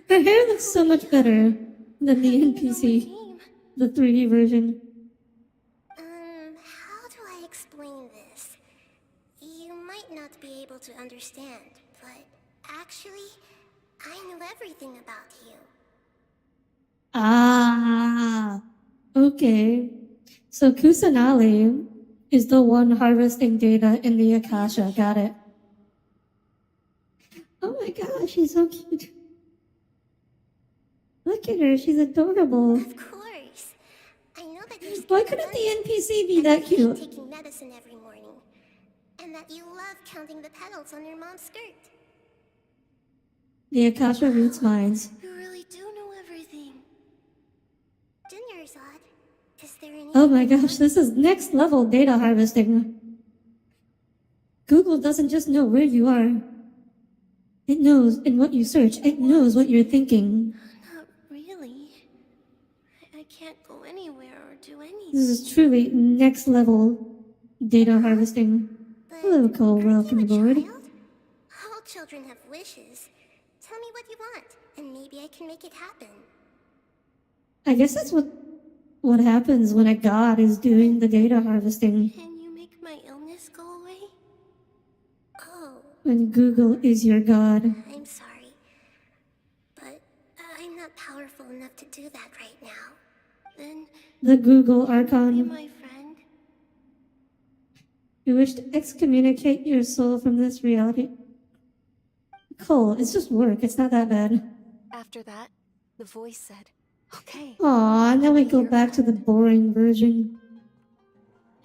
Her hair looks so much better than the NPC, the 3D version. How do I explain this? You might not be able to understand, but actually, I know everything about you. Ah, okay. So Kusanali is the one harvesting data in the Akasha. Got it. Oh my gosh, she's so cute. Look at her, she's adorable. Of course. I know that you're Why scared couldn't of the monkeys, NPC be and that you hate cute? taking medicine every morning, and that you love counting the petals on your mom's skirt. The Akasha reads minds. You really do know everything. Dunyarzad, is there any? Oh my gosh, this is next level data harvesting. Google doesn't just know where you are. It knows in what you search. It knows what you're thinking. Not really. I can't go anywhere or do anything. This is truly next level data harvesting. Hello, Cole. Welcome aboard. All children have wishes. Tell me what you want, and maybe I can make it happen. I guess that's what happens when a god is doing the data harvesting. Can you make my illness go away? Oh, When Google is your god. I'm sorry. But I'm not powerful enough to do that right now. Then The Google be Archon. my friend. You wish to excommunicate your soul from this reality. Cole, it's just work. It's not that bad. After that, the voice said, "Okay." Aw, now we go back to the boring version.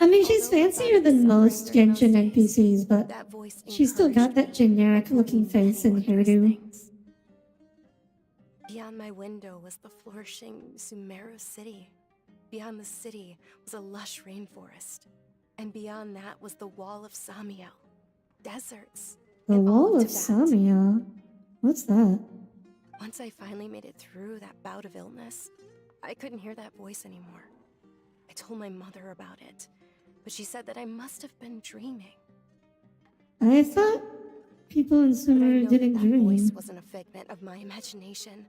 I mean, she's Although I thought fancier it was than suffering most during those Genshin days, NPCs, but that voice she's still got encouraged that me generic and looking told me face and many wondrous hairdo. things. Beyond my window was the flourishing Sumeru city. Beyond the city was a lush rainforest. And beyond that was the wall of Samiel. Deserts. The and all Wall of Tibet. Samia? What's that? Once I finally made it through that bout of illness, I couldn't hear that voice anymore. I told my mother about it, but she said that I must have been dreaming. I thought people in But I Sumeru know didn't that voice dream. wasn't a figment of my imagination.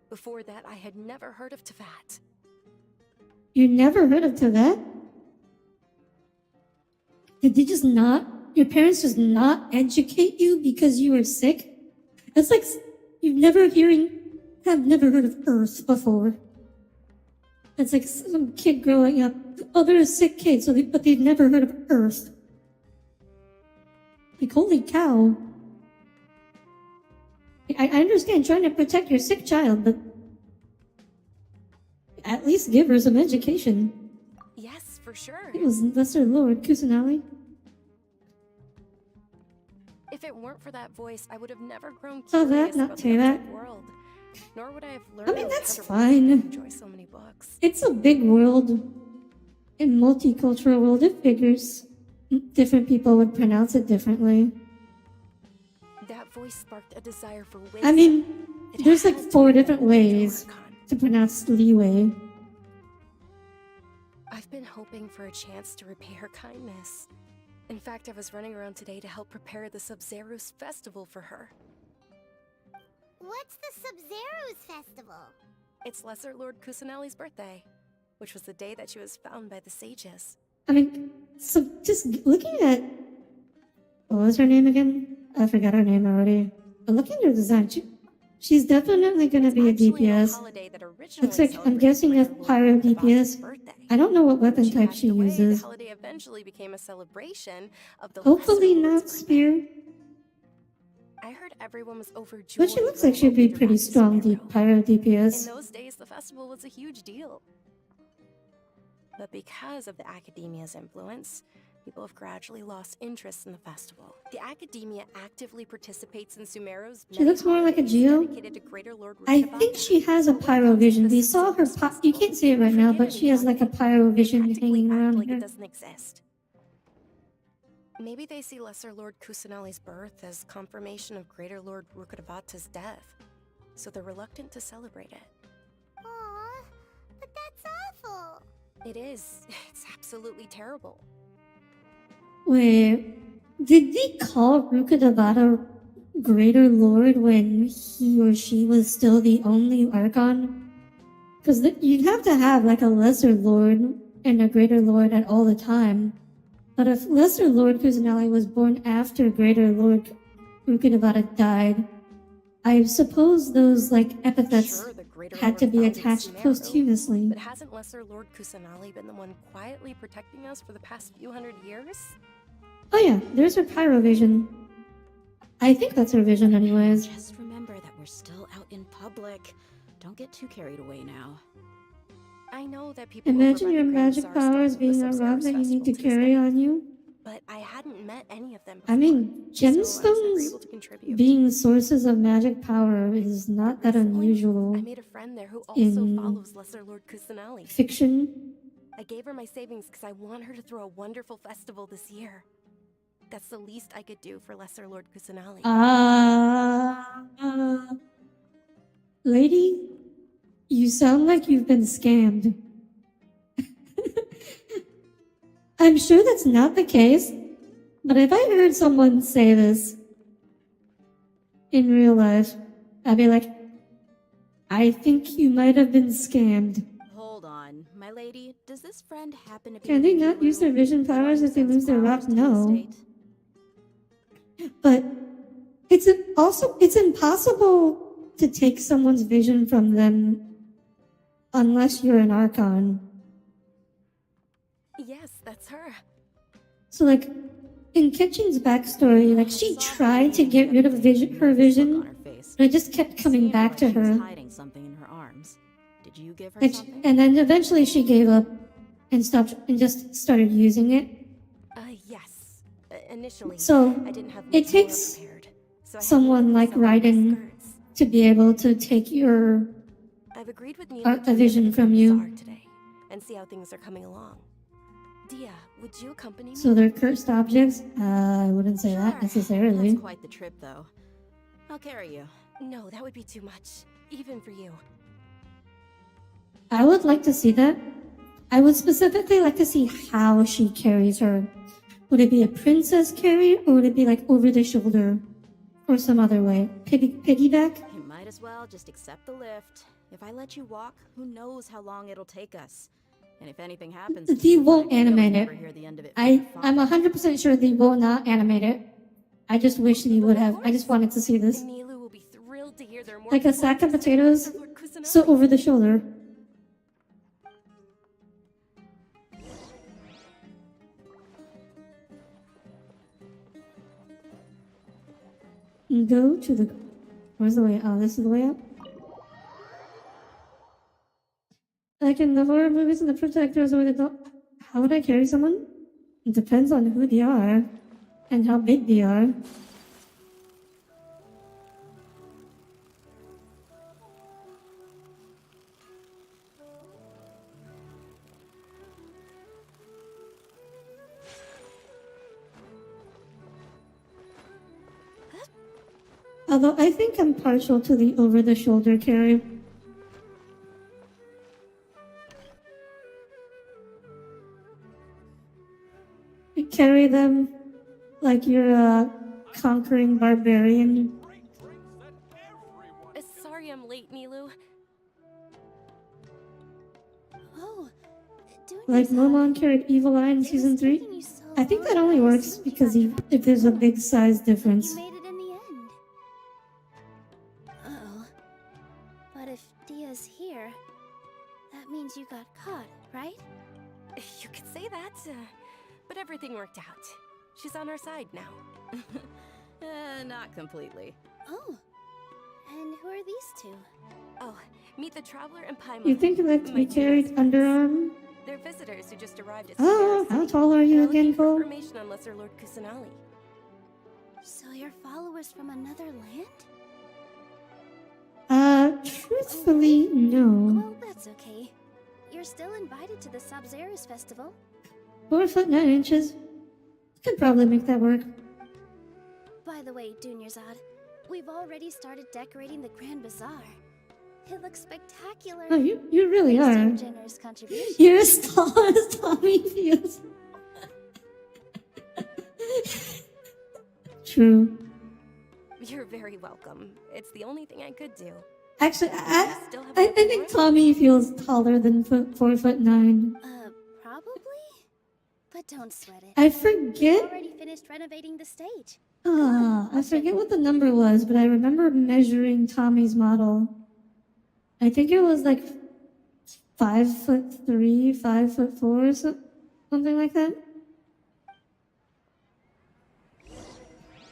Before that, I had never heard of Tibet. You never heard of Tibet? Did they just not, your parents just not educate you because you were sick? It's like you've have never heard of Earth before. It's like some kid growing up. Oh, they're a sick kid, but they've never heard of Earth. Like, holy cow. I understand trying to protect your sick child, but at least give her some education. Yes, for sure. It was Lesser Lord Kusanali. If it weren't for that voice, I would have never grown Oh, curious that, not about the Tibet. outside world. Nor would I have learned I mean, how that's to read fine. and enjoy so many books. It's a big world. In multicultural world, it figures. Different people would pronounce it differently. That voice sparked a desire for wisdom. I mean, It there's like had to 4 be different the ways Archon. to pronounce leeway. I've been hoping for a chance to repay her kindness. In fact, I was running around today to help prepare the Sub-Zero's festival for her. What's the Sub-Zero's festival? It's Lesser Lord Kusanali's birthday, which was the day that she was found by the sages. I mean, so just looking at what was her name again? I forgot her name already. But looking at her design, she's definitely gonna be a DPS. Looks like I'm guessing a pyro DPS. I don't know what weapon type she uses. The holiday eventually became a celebration of the Hopefully Lesser not Lord's spear. I heard everyone was overjoyed. But she looks like she'd be pretty strong pyro DPS. In those days, the festival was a huge deal. But because of the Academia's influence, people have gradually lost interest in the festival. The Academia actively participates in Sumeru's. She looks more like a Geo. I think she has a pyro vision. We saw her pop. You can't see it right now, but she has like a pyro vision hanging around like here. It doesn't exist. Maybe they see Lesser Lord Kusanali's birth as confirmation of Greater Lord Rukkhadevata's death, so they're reluctant to celebrate it. Aw, but that's awful. It is. It's absolutely terrible. Wait, did they call Rukkhadevata Greater Lord when he or she was still the only Archon? Because you'd have to have like a Lesser Lord and a Greater Lord at all the time. But if Lesser Lord Kusanali was born after Greater Lord Rukkhadevata died, I suppose those like epithets had to be attached posthumously. But hasn't Lesser Lord Kusanali been the one quietly protecting us for the past few hundred years? Oh yeah, there's her pyro vision. I think that's her vision anyways. Just remember that we're still out in public. Don't get too carried away now. I know that people Imagine your magic powers being a rock that you need to carry on you. But I hadn't met any of them before, I mean, gemstones being sources of magic power is not that unusual I made a friend there who also follows Lesser Lord Kusanali. Fiction. I gave her my savings because I want her to throw a wonderful festival this year. That's the least I could do for Lesser Lord Kusanali. Lady, you sound like you've been scammed. I'm sure that's not the case, but if I heard someone say this in real life, I'd be like, I think you might have been scammed. Hold on, my lady, does this friend happen to be... Can they not use their vision powers if they lose their rock? No. But it's impossible to take someone's vision from them unless you're an Archon. Yes, that's her. So like, in Kitchen's backstory, like she tried to get rid of her vision, but it just kept coming back to her. Hiding something in her arms. Did you give her Like, something? and then eventually she gave up and stopped and just started using it. Yes. Initially, So I didn't have it much more takes prepared, so I had someone like Raiden to be able to take your I've agreed with Nina a vision from you. today and see how things are coming along. Dia, would you accompany me? So they're cursed objects? I wouldn't say that necessarily. That's quite the trip, though. I'll carry you. No, that would be too much, even for you. I would like to see that. I would specifically like to see how she carries her. Would it be a princess carry, or would it be like over the shoulder, or some other way? Piggyback? You might as well just accept the lift. If I let you walk, who knows how long it'll take us. And if anything happens, They won't animate it. Hear the end of it. I'm 100% sure they will not animate it. I just wish they would have. I just wanted to see this. Nilu will be thrilled to hear there are more Like a sack of potatoes, so over the shoulder. Go to the... Where's the way? Oh, this is the way up? Like in the horror movies and the protectors or the... How would I carry someone? It depends on who they are and how big they are. Although I think I'm partial to the over-the-shoulder carry. carry them like you're a conquering barbarian. Sorry I'm late, Nilu. Oh, Like Momon carried Evil Eye in Season 3. I think that only works because if there's a big size difference. You made it in the end. Uh-oh. But if Dia's here, that means you got caught, right? You could say that, but everything worked out. She's on our side now. Not completely. Oh. And who are these two? Oh, meet the Traveler and Paimon. You think that to be carried underarm? They're visitors who just arrived at Oh, Sumeru how City. tall are you They're again, looking for Cole? information on Lesser Lord Kusanali. So you're followers from another land? Truthfully, no. Well, that's okay. You're still invited to the Sabzerus festival. 4 foot 9 inches. Could probably make that work. By the way, Dunyarzad, we've already started decorating the Grand Bazaar. It looks spectacular. Oh, you really Thanks to are. your generous contribution. You're as tall as Tommy feels. True. You're very welcome. It's the only thing I could do. Actually, Still have I enough think more? Tommy feels taller than 4 foot 9. Probably? But don't sweat it. I We've forget. already finished renovating the stage. I forget what the number was, but I remember measuring Tommy's model. I think it was like 5'3", 5'4", something like that.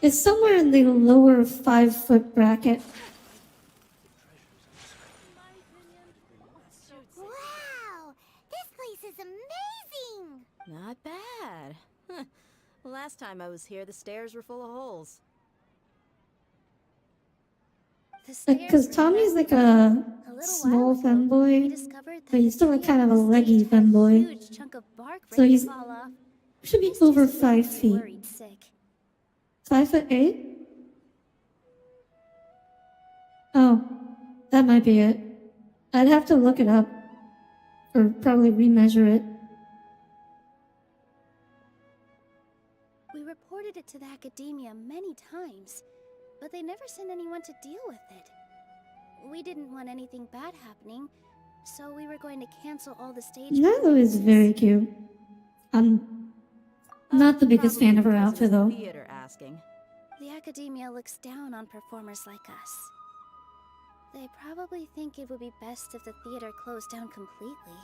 It's somewhere in the lower 5 foot bracket. Wow! This place is amazing! Not bad. Huh. Last time I was here, the stairs were full of holes. Because Tommy's like a small femboy, but he's still like kind of a leggy femboy. So he's should be over 5 feet. 5'8"? Oh, that might be it. I'd have to look it up, or probably remeasure it. We reported it to the academia many times, but they never sent anyone to deal with it. We didn't want anything bad happening, so we were going to cancel all the stage. Nilo is very cute. I'm not the biggest fan of her outfit though. Theater asking. The academia looks down on performers like us. They probably think it would be best if the theater closed down completely.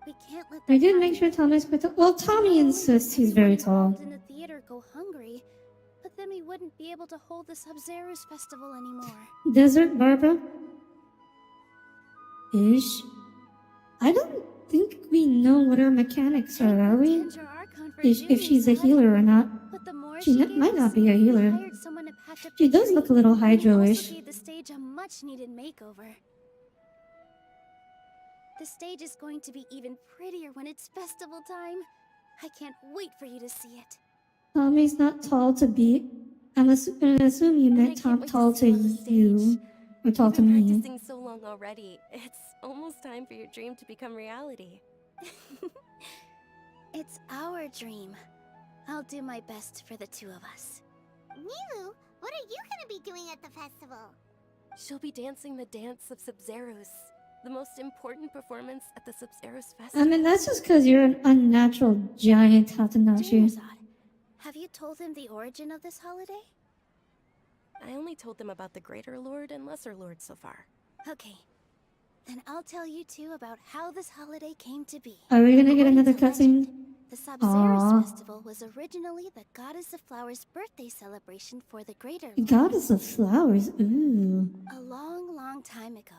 We can't let We did make sure Tommy's quite tall. Well, Tommy insists he's very tall. in the theater go hungry, but then we wouldn't be able to hold the Sabzerus festival anymore. Desert Barbara? Ish. I don't think we know what her mechanics are we? If she's a healer or not. She might not be a healer. She does look a little Hydro-ish. Gave the stage a much-needed makeover. The stage is going to be even prettier when it's festival time. I can't wait for you to see it. Tommy's not tall to be. I'm gonna assume you meant tall to you. Or tall to me. Practicing so long already. It's almost time for your dream to become reality. It's our dream. I'll do my best for the two of us. Nilu, what are you gonna be doing at the festival? She'll be dancing the dance of Sabzerus, the most important performance at the Sabzerus festival. I mean, that's just because you're an unnatural giant Tatanashi. Dunyarzad, have you told them the origin of this holiday? I only told them about the Greater Lord and Lesser Lord so far. Okay. Then I'll tell you two about how this holiday came to be. Are we gonna get another cutscene? The Sabzerus festival was originally the Goddess of Flowers' birthday celebration for the Greater Lord. Goddess of Flowers, ooh. A long, long time ago,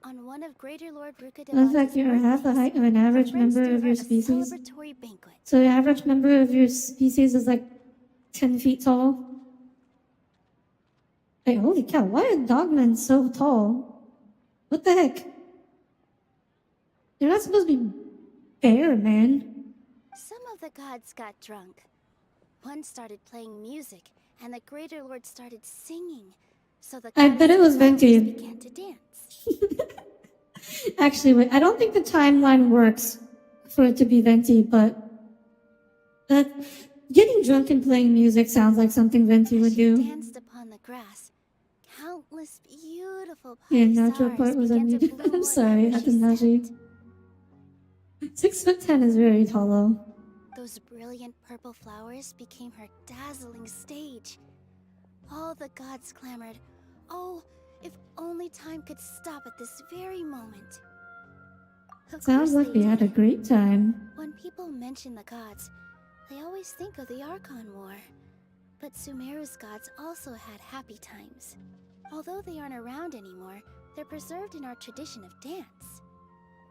on one of Greater Lord Ruka Looks like you're half the height of an average member of your species. celebratory banquet. So the average member of your species is like 10 feet tall? Hey, holy cow, why are dogmen so tall? What the heck? You're not supposed to be bare, man. Some of the gods got drunk. One started playing music, and the Greater Lord started singing. So the I bet it was Venti. began to dance. Actually, wait, I don't think the timeline works for it to be Venti, but That getting drunk and playing music sounds like something Venti would As you do. danced upon the grass, countless beautiful Yeah, party natural part was unmuted. I'm sorry, Atanashi. 6'10" is very tall though. Those brilliant purple flowers became her dazzling stage. All the gods clamored, "Oh, if only time could stop at this very moment." Of Sounds course like they we had a did. great time. When people mention the gods, they always think of the Archon War. But Sumeru's gods also had happy times. Although they aren't around anymore, they're preserved in our tradition of dance.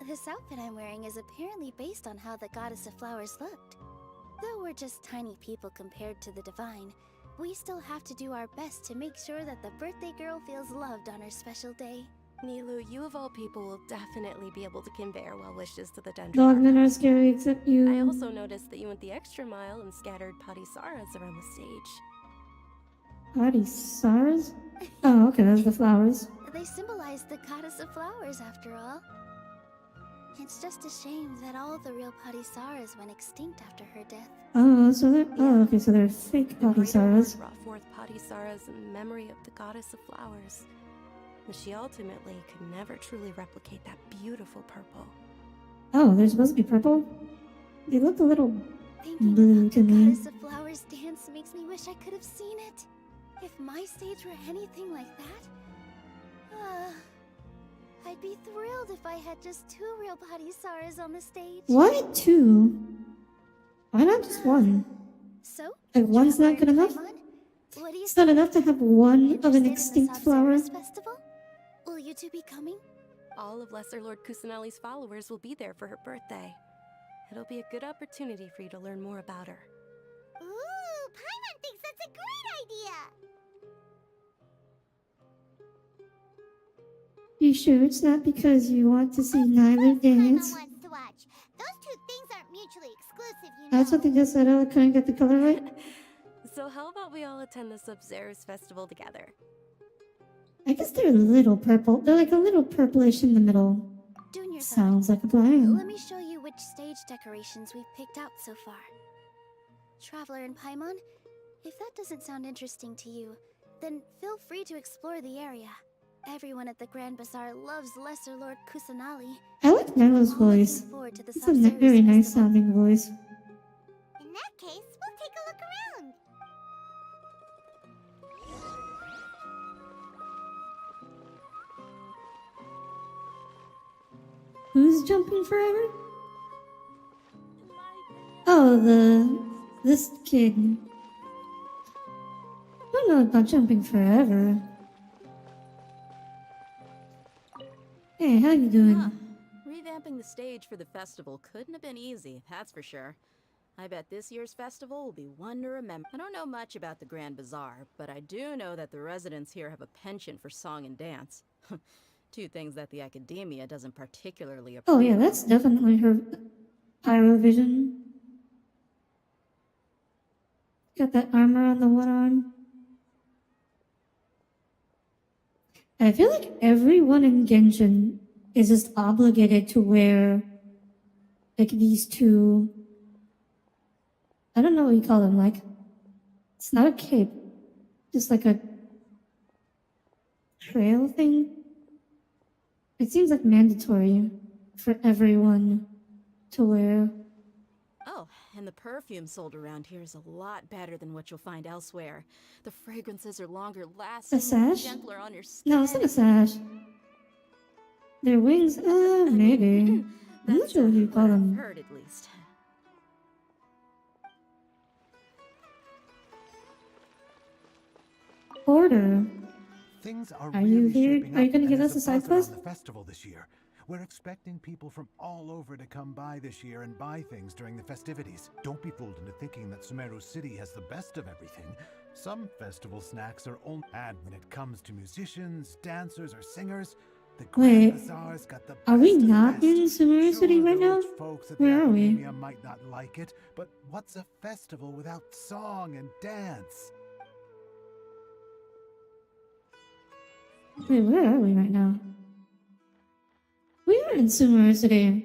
This outfit I'm wearing is apparently based on how the goddess of flowers looked. Though we're just tiny people compared to the divine, we still have to do our best to make sure that the birthday girl feels loved on her special day. Nilu, you of all people will definitely be able to convey our well wishes to the Dendron. Dogmen are scary except you. I also noticed that you went the extra mile and scattered Padisaras around the stage. Padisaras? Oh, okay, those are the flowers. They symbolize the goddess of flowers, after all. It's just a shame that all the real Padisaras went extinct after her death. Oh, so they're okay, so they're fake The Greater Padisaras. One brought forth Padisaras in memory of the goddess of flowers. But she ultimately could never truly replicate that beautiful purple. Oh, they're supposed to be purple? They look a little Thinking blue about to the me. goddess of flowers dance makes me wish I could have seen it. If my stage were anything like that, I'd be thrilled if I had just 2 real Padisaras on the stage. Why 2? Why not just 1? So, Like, one's not good Traveler enough? Paimon, what do you It's not enough to have one of an interested in the extinct flower? Sabzeruz festival? Will you two be coming? All of Lesser Lord Kusanali's followers will be there for her birthday. It'll be a good opportunity for you to learn more about her. Ooh, Paimon thinks that's a great idea. You sure it's not because you want to see Nyla dance? Paimon wants to watch. Those two things aren't mutually exclusive, you know. That's what they just said. I couldn't get the color right. So how about we all attend the Sabzeruz festival together? I guess they're a little purple. They're like a little purplish in the middle. Junior Sounds like a Let plan. me show you which stage decorations we've picked out so far. Traveler and Paimon, if that doesn't sound interesting to you, then feel free to explore the area. Everyone at the Grand Bazaar loves Lesser Lord Kusanali. I like Nyla's All looking voice. forward to the It's a Sabzeruz very nice festival. sounding voice. In that case, we'll take a look around. Who's jumping forever? Oh, this kid. I don't know about jumping forever. Hey, how you doing? Huh. Revamping the stage for the festival couldn't have been easy, that's for sure. I bet this year's festival will be one to remember. I don't know much about the Grand Bazaar, but I do know that the residents here have a penchant for song and dance. 2 things that the academia doesn't particularly approve. Oh yeah, that's definitely her pyrovision. Got that armor on the one arm. I feel like everyone in Genshin is just obligated to wear like these 2. I don't know what you call them. Like, it's not a cape, just like a trail thing. It seems like mandatory for everyone to wear. Oh, and the perfume sold around here is a lot better than what you'll find elsewhere. The fragrances are longer lasting, A sash? gentler on your skin. No, it's not a sash. Their wings? Maybe. I'm not sure what you call I've them. heard at least. Order. Things are Are you really here? shaping Are you up, gonna and give there's us a side buzz around quest? the festival this year. We're expecting people from all over to come by this year and buy things during the festivities. Don't be fooled into thinking that Sumeru City has the best of everything. Some festival snacks are only. And when it comes to musicians, dancers, or singers, the Wait, Grand Bazaar's got the are we best of the not best. in Sumeru City Sure, right the now? rich folks at Where the are we? academia might not like it, but what's a festival without song and dance? Wait, where are we right now? We are in Sumeru City.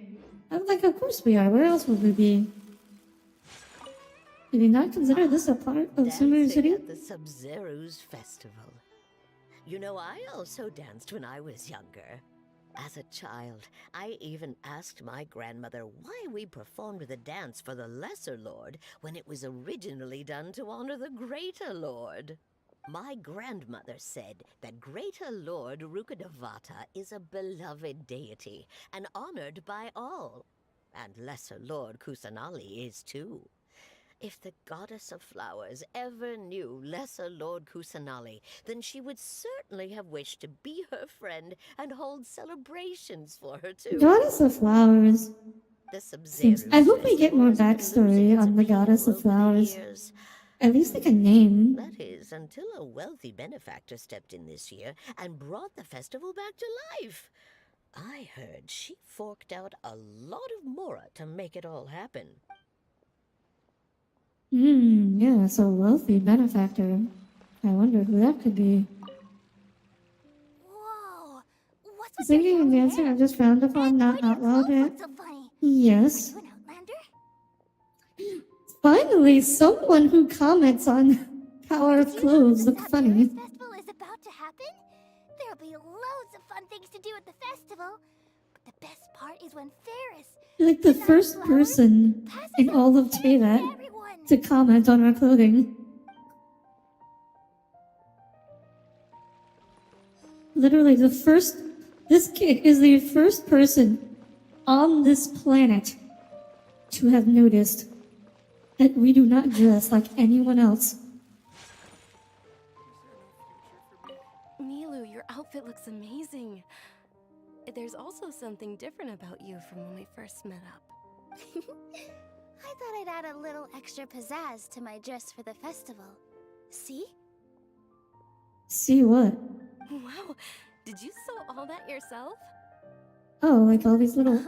Like, of course we are. Where else would we be? Did you not consider this a part of Sumeru Dancing City? at the Sub-Zero's festival. You know, I also danced when I was younger. As a child, I even asked my grandmother why we performed the dance for the Lesser Lord when it was originally done to honor the Greater Lord. My grandmother said that Greater Lord Rukkhadevata is a beloved deity and honored by all. And Lesser Lord Kusanali is too. If the goddess of flowers ever knew Lesser Lord Kusanali, then she would certainly have wished to be her friend and hold celebrations for her too. Goddess of Flowers. The Seems. I hope we get more Festival has been losing backstory its on the appeal Goddess of over the Flowers. years. At least like a name. That is, until a wealthy benefactor stepped in this year and brought the festival back to life. I heard she forked out a lot of mora to make it all happen. Yeah, so wealthy benefactor. I wonder who that could be. Whoa! What's with Singing and dancing are just frowned upon, not outlawed yet. so funny? Yes. Are you an Outlander? Finally, someone who comments on power of clothes look funny. Festival is about to happen? There'll be loads of fun things to do at the festival. But the best part is when Ferris, Like the first person in all of Teyvat to comment on our clothing. Literally this kid is the first person on this planet to have noticed that we do not dress like anyone else. Milu, your outfit looks amazing. There's also something different about you from when we first met up. I thought I'd add a little extra pizzazz to my dress for the festival. See? See what? Wow, did you sew all that yourself? Oh, like all these little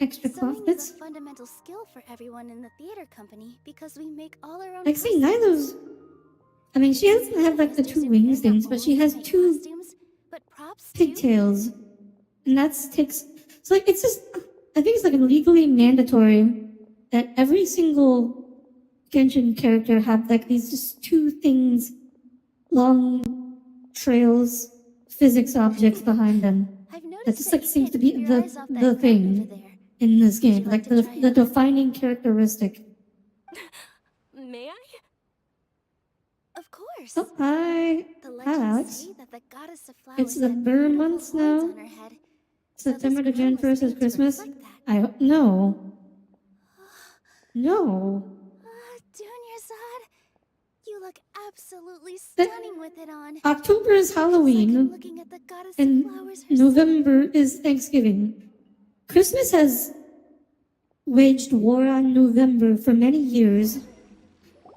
extra Sewing cloth is bits? a fundamental skill for everyone in the theater company because we make all our own Like, see, costumes. Nilo's. I mean, she doesn't have like the two wings things, but she has two but props pigtails. And that's takes. So, like, it's just. I think it's like legally mandatory that every single Genshin character have like these just two things, long trails, physics objects behind them. That just like seems to be the thing in this game, like the defining characteristic. May I? Of course. Oh, hi. The Hi, legends Alex. say that the goddess of flowers It's the had Burr beautiful months horns now. on her head. September to Jan 1st is Christmas. No. No. Dunyarzad, you look absolutely stunning with it on. October is Halloween, Looking at the goddess and of flowers herself. November is Thanksgiving. Christmas has waged war on November for many years,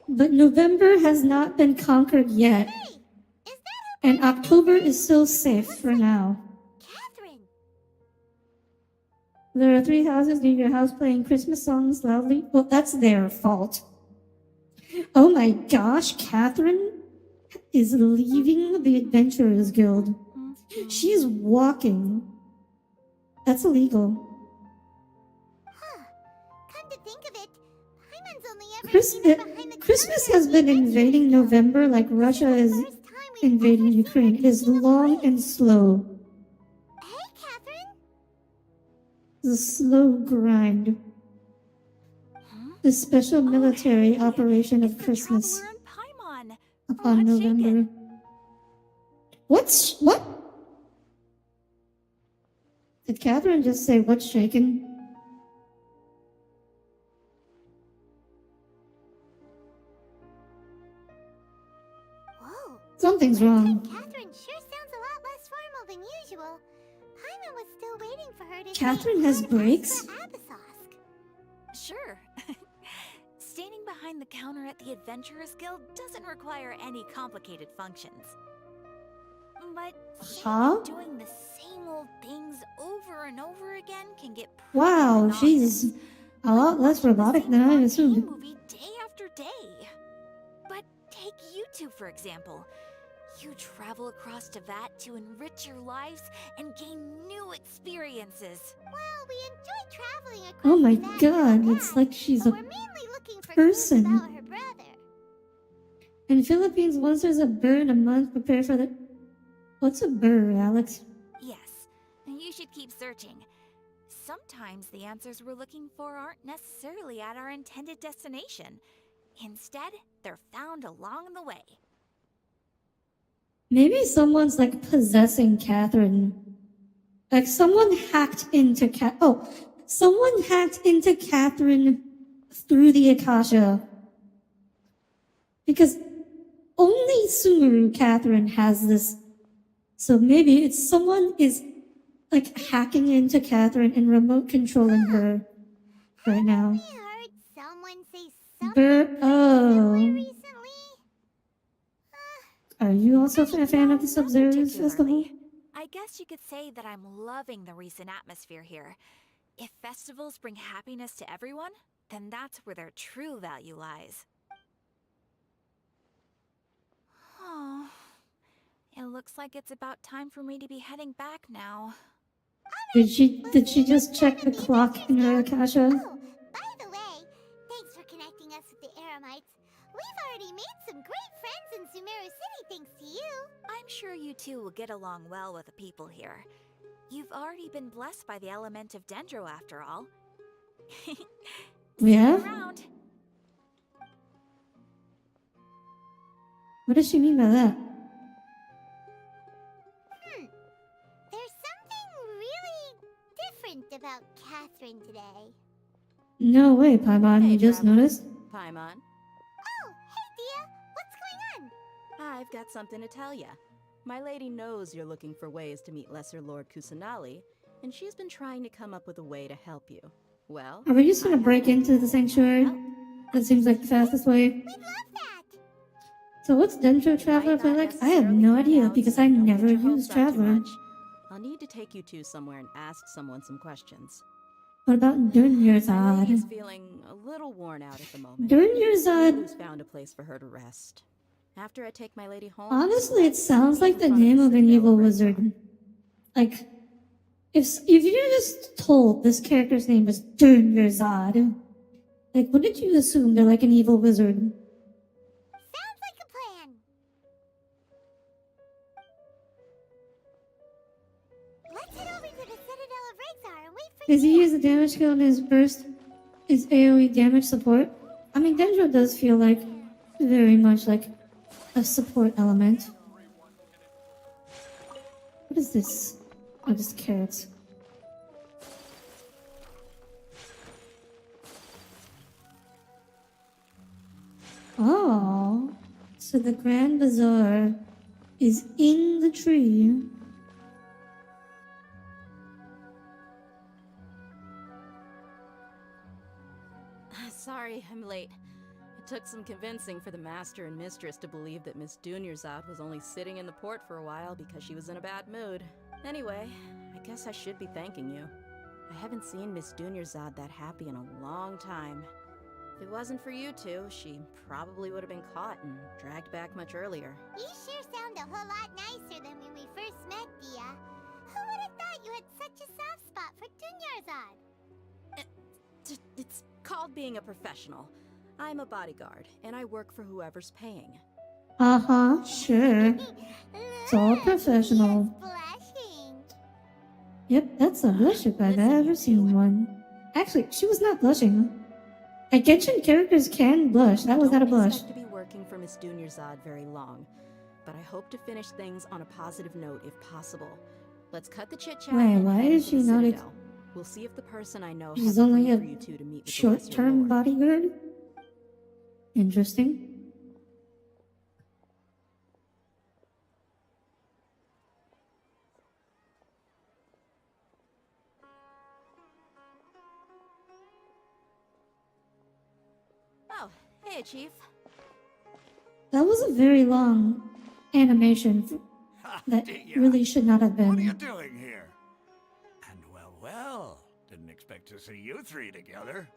but November has not been conquered yet, and October is still safe for now. There are 3 houses near your house playing Christmas songs loudly. Well, that's their fault. Oh my gosh, Catherine is leaving the Adventurers Guild. She's walking. That's illegal. Come to think of it, Paimon's only ever seen her behind the Christmas has been invading November like Russia is invading Ukraine. It is long and slow. Hey, Catherine. The slow grind. The special military operation of Christmas upon November. What? Did Catherine just say what's shaken? Whoa. Something's wrong. Catherine sure sounds a lot less formal than usual. Paimon was still waiting for her to Catherine has breaks? Sure. Standing behind the counter at the Adventurers Guild doesn't require any complicated functions. But Huh? doing the same old things over and over again can get Wow, she's a lot less robotic than I assumed. movie day after day. But take you two, for example. You travel across Teyvat to enrich your lives and gain new experiences. Well, we enjoy traveling across Oh my Teyvat god, and it's like she's a we're mainly looking for person. About her brother. In Philippines, once there's a burr in a month, prepare for the... What's a burr, Alex? Yes, and you should keep searching. Sometimes the answers we're looking for aren't necessarily at our intended destination. Instead, they're found along the way. Maybe someone's like possessing Catherine. Like someone hacked into someone hacked into Catherine through the Akasha. Because only Sumeru Catherine has this. So maybe it's someone is like hacking into Catherine and remote controlling her right now. I heard someone say something Oh. recently. Are you also a fan of the Sub-Zero's festival? I guess you could say that I'm loving the recent atmosphere here. If festivals bring happiness to everyone, then that's where their true value lies. Oh, it looks like it's about time for me to be heading back now. Did she just check the clock in her Akasha? Oh, by the way, thanks for connecting us with the Eremites. We've already made some great friends in Sumeru City thanks to you. I'm sure you two will get along well with the people here. You've already been blessed by the element of Dendro after all. We have? Around. What does she mean by that? There's something really different about Catherine today. No way, Paimon. You just noticed? Paimon, Oh, hey Dia, what's going on? I've got something to tell ya. My lady knows you're looking for ways to meet Lesser Lord Kusanali, and she's been trying to come up with a way to help you. Well, Are we just gonna break into the sanctuary? That seems like the fastest way. We'd love that. So what's Dendro Traveler play like? I have no idea because I never used Traveler. I'll need to take you two somewhere and ask someone some questions. What about My lady's Dunyarzad? feeling a little worn out at the moment. Dunyarzad. Who's found a place for her to rest. After I take my lady home, Honestly, it sounds like the name of an evil wizard. Like, if you just told this character's name was Dunyarzad, like, wouldn't you assume they're like an evil wizard? Sounds like a plan. Let's head over to the Citadel of Rexar and wait for Does he Dia. use the damage skill in his burst? Is AoE damage support? I mean, Dendro does feel like very much like a support element. What is this? Oh, just carrots. Oh, so the Grand Bazaar is in the tree. Sorry, I'm late. It took some convincing for the master and mistress to believe that Miss Dunyarzad was only sitting in the port for a while because she was in a bad mood. Anyway, I guess I should be thanking you. I haven't seen Miss Dunyarzad that happy in a long time. If it wasn't for you two, she probably would have been caught and dragged back much earlier. You sure sound a whole lot nicer than when we first met, Dia. Who would have thought you had such a soft spot for Dunyarzad? It's called being a professional. I'm a bodyguard, and I work for whoever's paying. Uh-huh, sure. It's all professional. Blushing. Yep, that's the blush if I've ever seen one. Actually, she was not blushing. Like, Genshin characters can blush. That was not a Don't blush. expect to be working for Miss Dunyarzad very long, but I hope to finish things on a positive note if possible. Let's cut the chit-chat. Wait, and why head is into she the not Citadel. We'll see if the person I know She's has only room for a you two to meet with the short-term Lesser Lord. bodyguard? Interesting. Oh, hey, Chief. That was a very long animation that really should not have What are you been. doing here? And well, didn't expect to see you three together.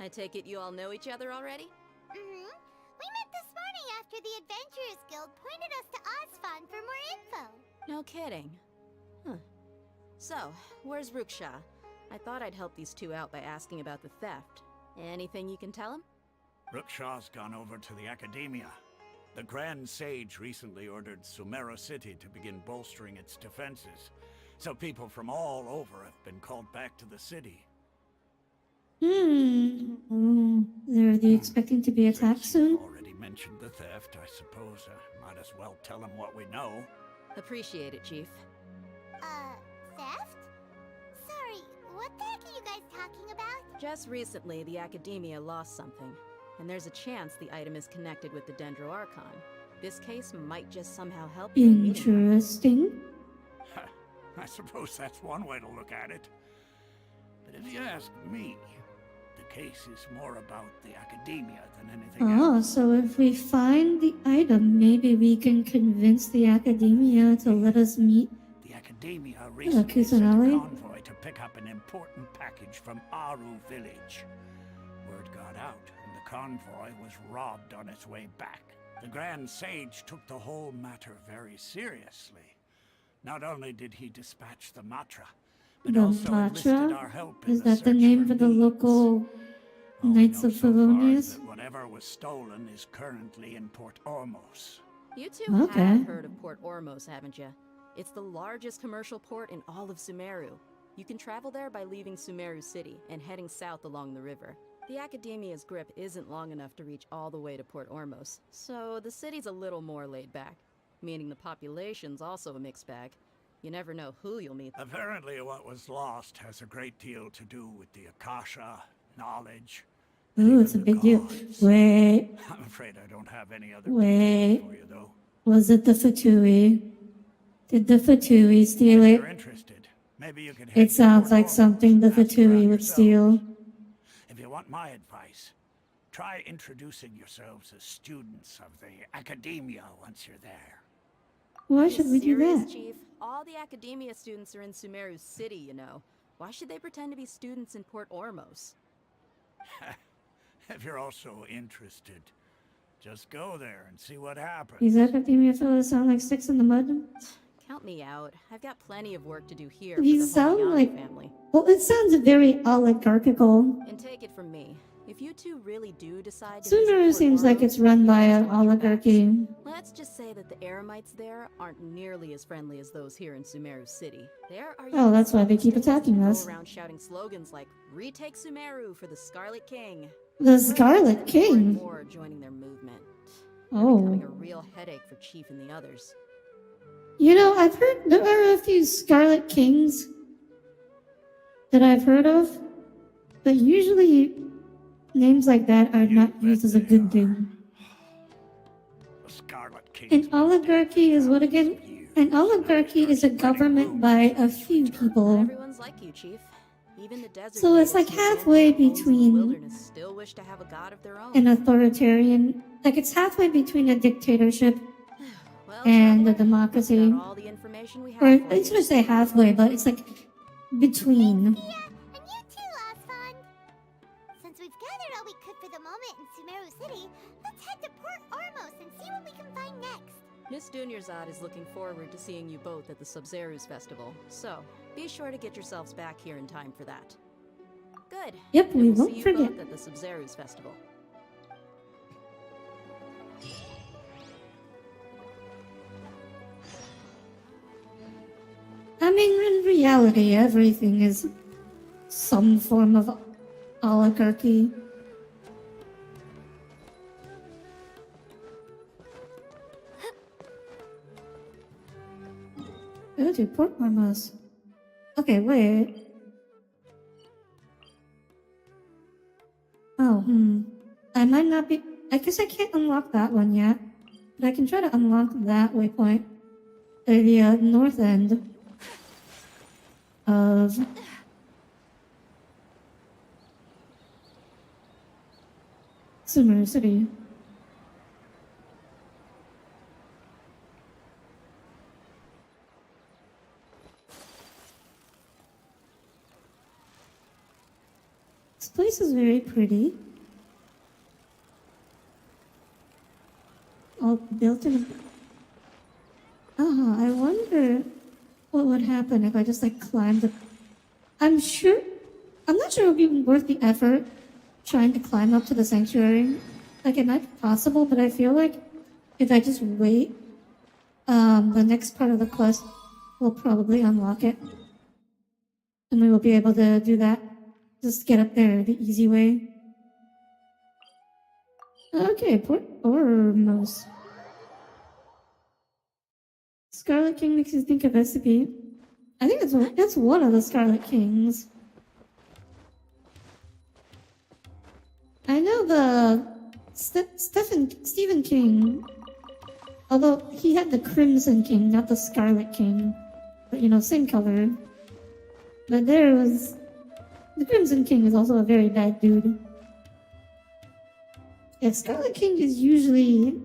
I take it you all know each other already? Mm-hmm. We met this morning after the Adventurers Guild pointed us to Osfon for more info. No kidding. Huh. So, where's Ruksha? I thought I'd help these two out by asking about the theft. Anything you can tell him? Brookshaw's gone over to the Academia. The Grand Sage recently ordered Sumeru City to begin bolstering its defenses, so people from all over have been called back to the city. Are they expecting to be attacked soon? Already mentioned the theft, I suppose I might as well tell them what we know. Appreciate it, Chief. Theft? Sorry, what the heck are you guys talking about? Just recently, the Academia lost something, and there's a chance the item is connected with the Dendro Archon. This case might just somehow help you in meeting them. Interesting. I suppose that's one way to look at it. But if you ask me, the case is more about the Academia than anything else. So if we find the item, maybe we can convince the Academia to let us meet. The Academia recently sent a convoy to pick up an important package from Aru village. Word got out, and the convoy was robbed on its way back. The Grand Sage took the whole matter very seriously. Not only did he dispatch the Matra, but also enlisted our help in Is the that the search name for for the needs. local Knights of Favonius? Whatever was stolen is currently in Port Ormos. You two have heard of Port Ormos, haven't you? It's the largest commercial port in all of Sumeru. You can travel there by leaving Sumeru City and heading south along the river. The Academia's grip isn't long enough to reach all the way to Port Ormos, so the city's a little more laid back, meaning the population's also a mixed bag. You never know who you'll meet. Apparently what was lost has a great deal to do with the Akasha, knowledge. Ooh, it's a big deal. Wait. I'm afraid I don't have any other Wait. details for you, though. Was it the Fatui? Did the Fatui steal If it? you're interested, maybe you could head It to sounds Port like Ormos something the and ask Fatui around would yourselves. steal. If you want my advice, try introducing yourselves as students of the Academia once you're there. Why should we do Serious, that? Chief? All the Academia students are in Sumeru City, you know. Why should they pretend to be students in Port Ormos? If you're also interested, just go there and see what happens. These Academia fellas sound like sticks in the mud. Count me out. I've got plenty of work to do here These for the sound Homayani like... family. Well, it sounds very oligarchical. And take it from me, if you two really do decide to Sumeru visit seems Port like Ormos, it's run by just an watch your backs. oligarchy. Let's just say that the Eremites there aren't nearly as friendly as those here in Sumeru City. There are Oh, that's why they keep young students who attacking us. Go around shouting slogans like "Retake Sumeru for the Scarlet King." The Scarlet King? More are joining their movement. Oh. Becoming a real headache for Chief and the others. You know, I've heard there are a few Scarlet Kings that I've heard of, but usually names like that are not used as a good thing. The Scarlet King. An oligarchy is what again? An oligarchy is a government by a few people. Everyone's like you, Chief. Even the desert So it's like natives who halfway abandoned homes in the between wilderness still wish to have a god of their own. an authoritarian, like it's halfway between a dictatorship Well, and a traveler, democracy. that's about all the information we have Or I for was you. gonna say halfway, but it's like between. And you too, Asfand. Since we've gathered all we could for the moment in Sumeru City, let's head to Port Ormos and see what we can find next. Miss Dunyarzad is looking forward to seeing you both at the Sub-Zerus Festival, so be sure to get yourselves back here in time for that. Good. Yep, And we we'll won't see you forget. both at the Sub-Zerus Festival. I mean, in reality, everything is some form of oligarchy. Go to Port Ormos. Okay, wait. Oh, I might not be... I guess I can't unlock that one yet. But I can try to unlock that waypoint. The north end of Sumeru City. This place is very pretty. All built in a... I wonder what would happen if I just like climbed the... I'm not sure it would be worth the effort trying to climb up to the sanctuary. Like, it might be possible, but I feel like if I just wait, the next part of the quest will probably unlock it. And we will be able to do that. Just get up there the easy way. Okay, Port Ormos. Scarlet King makes you think of SCP. I think it's one of the Scarlet Kings. I know the Stephen King, although he had the Crimson King, not the Scarlet King. But you know, same color. But there was... The Crimson King is also a very bad dude. Yeah, Scarlet King is usually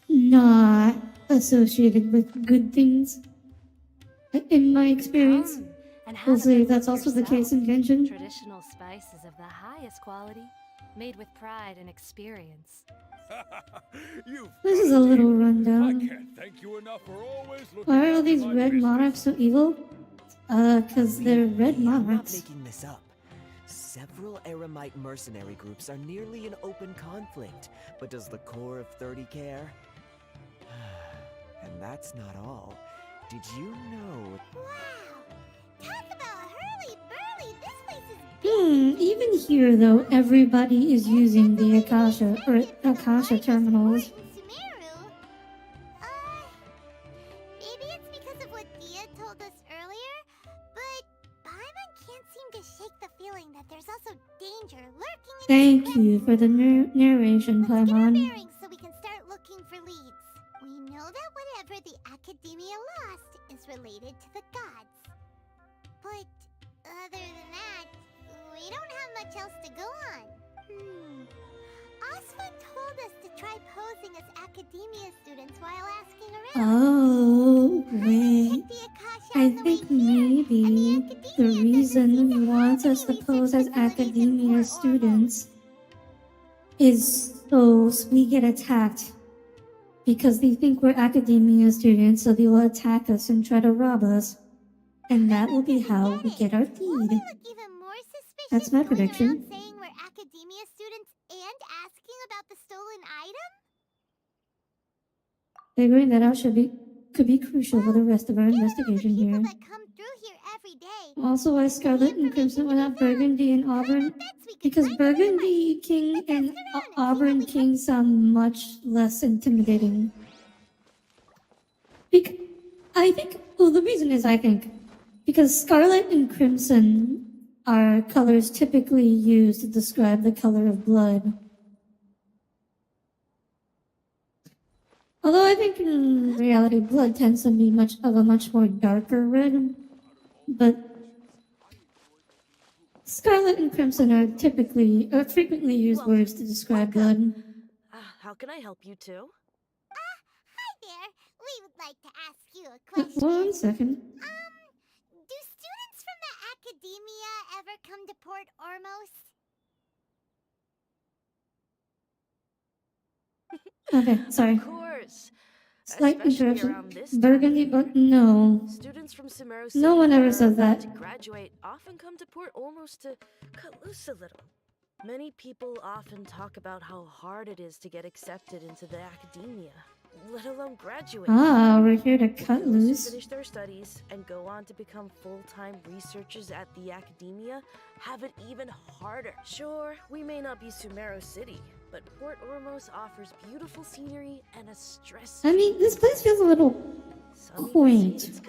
not associated with good things, in my experience. Hopefully that's also the case in Genshin. Traditional spices of the highest quality, made with pride and experience. This is a little rundown. Can't thank you enough for always looking Why are all after these my red business. monarchs so evil? Cause they're red I'm not monarchs. making this up. Several Eremite mercenary groups are nearly in open conflict, but does the core of 30 care? And that's not all. Did you know... Talk about hurly-burly, this place is Even here though, everybody is using the Akasha terminals. Sumeru. Maybe it's because of what Dia told us earlier, but Paimon can't seem to shake the feeling that there's also danger lurking in Thank you for the narration, Paimon. bearings so we can start looking for leads. We know that whatever the Academia lost is related to the gods. But other than that, we don't have much else to go on. Aswan told us to try posing as Academia students while asking around. Oh, wait. I think maybe the reason he wants us to pose as Academia students is so we get attacked. Because they think we're Academia students, so they will attack us and try to rob us. And that will be how we get our feed. That's my prediction. Saying we're Academia students and asking about the stolen item? Figuring that out could be crucial for the rest of our investigation here. Also, why Scarlet and Crimson without Burgundy and Auburn? Because Burgundy King and Auburn King sound much less intimidating. I think, well, the reason is because Scarlet and Crimson are colors typically used to describe the color of blood. Although I think in reality, blood tends to be a much more darker red. But Scarlet and Crimson are frequently used words to describe blood. How can I help you too? Hi there. We would like to ask you a question. 1 second. Do students from the Academia ever come to Port Ormos? Okay, sorry. Of course. Slight Especially interruption. around this time. Burgundy, but no. Students from Sumeru No one ever says about that. to graduate often come to Port Ormos to cut loose a little. Many people often talk about how hard it is to get accepted into the Academia, let alone graduate. Ah, we're here to cut Those who loose. finish their studies and go on to become full-time researchers at the Academia have it even harder. Sure, we may not be Sumeru City, but Port Ormos offers beautiful scenery and a stress. I mean, this place feels a little quaint.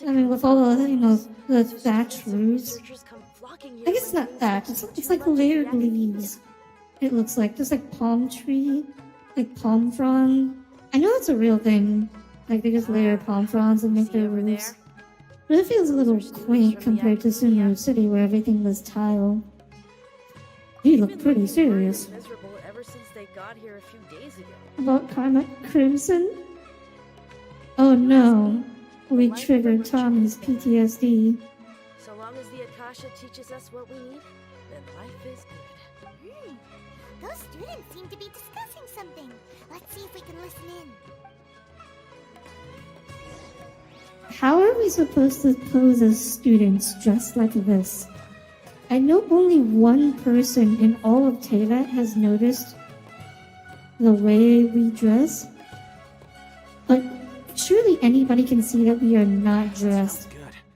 I mean, with all the, the thatch roofs. I guess it's not thatch, it's like layered leaves. It looks like, just like palm tree, like palm frond. I know it's a real thing. Like, they just layer palm fronds and make their roofs. But it feels a little quaint compared to Sumeru City, where everything was tile. You look pretty serious. Miserable ever since they got here a few days ago. About Karma Crimson? Oh no, we triggered Tommy's PTSD. So long as the Akasha teaches us what we need, then life is good. Those students seem to be discussing something. Let's see if we can listen in. How are we supposed to pose as students dressed like this? I know only one person in all of Tevat has noticed the way we dress. But surely anybody can see that we are not dressed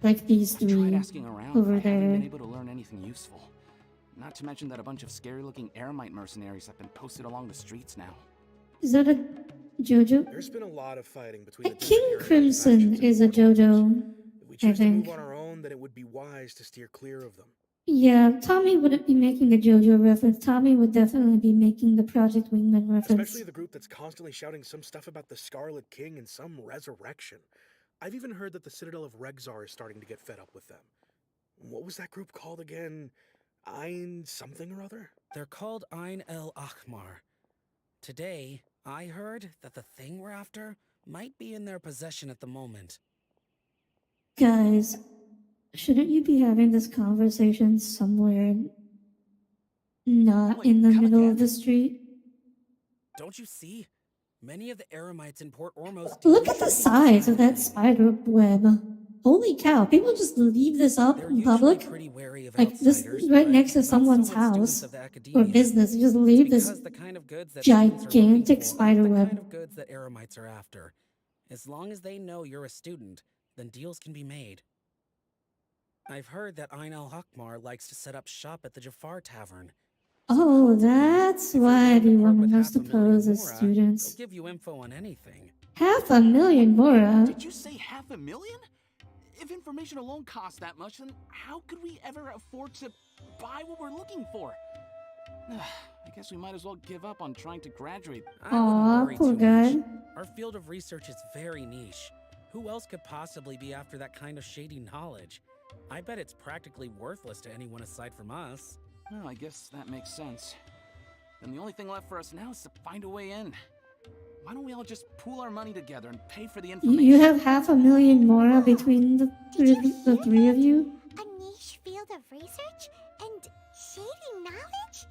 like these Tried three asking around, over but I haven't there. been able to learn anything useful. Not to mention that a bunch of scary-looking Eremite mercenaries have been posted along the streets now. Is that a JoJo? There's been a lot of fighting between the King different Eremite Crimson factions in is a Borderlands. JoJo, If we I choose to think. move on our own, then it would be wise to steer clear of them. Yeah, Tommy wouldn't be making the JoJo reference. Tommy would definitely be making the Project Wingman reference. Especially the group that's constantly shouting some stuff about the Scarlet King and some resurrection. I've even heard that the Citadel of Regzar is starting to get fed up with them. What was that group called again? Ein something or other? They're called Ein El Akhmar. Today, I heard that the thing we're after might be in their possession at the moment. Guys, shouldn't you be having this conversation somewhere not in the middle of the street? Don't you see? Many of the Eremites in Port Ormos... Look at the size of that spider web. Holy cow, people just leave this up in public? Like this right next to someone's house or business. You just leave this gigantic spider The kind web. of goods that Eremites are after. As long as they know you're a student, then deals can be made. I've heard that Ein El Hakmar likes to set up shop at the Jafar Tavern. Oh, that's why they wanted us to pose as students. They'll give you info on anything. 500,000 Mora. Did you say 500,000? If information alone costs that much, then how could we ever afford to buy what we're looking for? I guess we might as well give up on trying to graduate. Aw, poor guy. Our field of research is very niche. Who else could possibly be after that kind of shady knowledge? I bet it's practically worthless to anyone aside from us. Well, I guess that makes sense. Then the only thing left for us now is to find a way in. Why don't we all just pool our money together and pay for the information? You have 500,000 Mora between the three of you? A niche field of research and shady knowledge?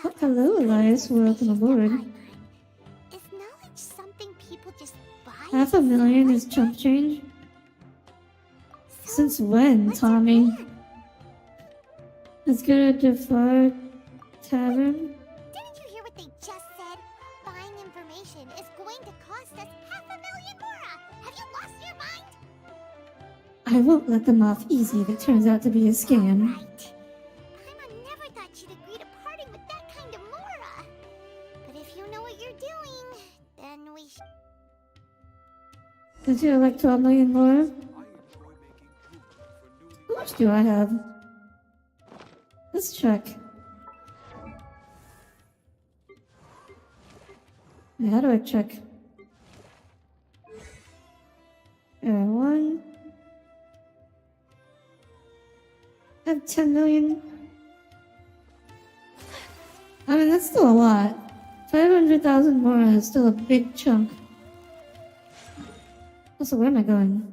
Oh, hello, Elias. Welcome aboard. Is knowledge something people just buy? 500,000 is chump change? Since when, Tommy? Let's go to Jafar Tavern. Didn't you hear what they just said? Buying information is going to cost us 500,000 Mora. Have you lost your mind? I won't let them off easy if it turns out to be a scam. Paimon never thought she'd agree to parting with that kind of Mora. But if you know what you're doing, then we Did you have like 12 million Mora? How much do I have? Let's check. How do I check? One. I have 10 million. I mean, that's still a lot. 500,000 more is still a big chunk. Also, where am I going?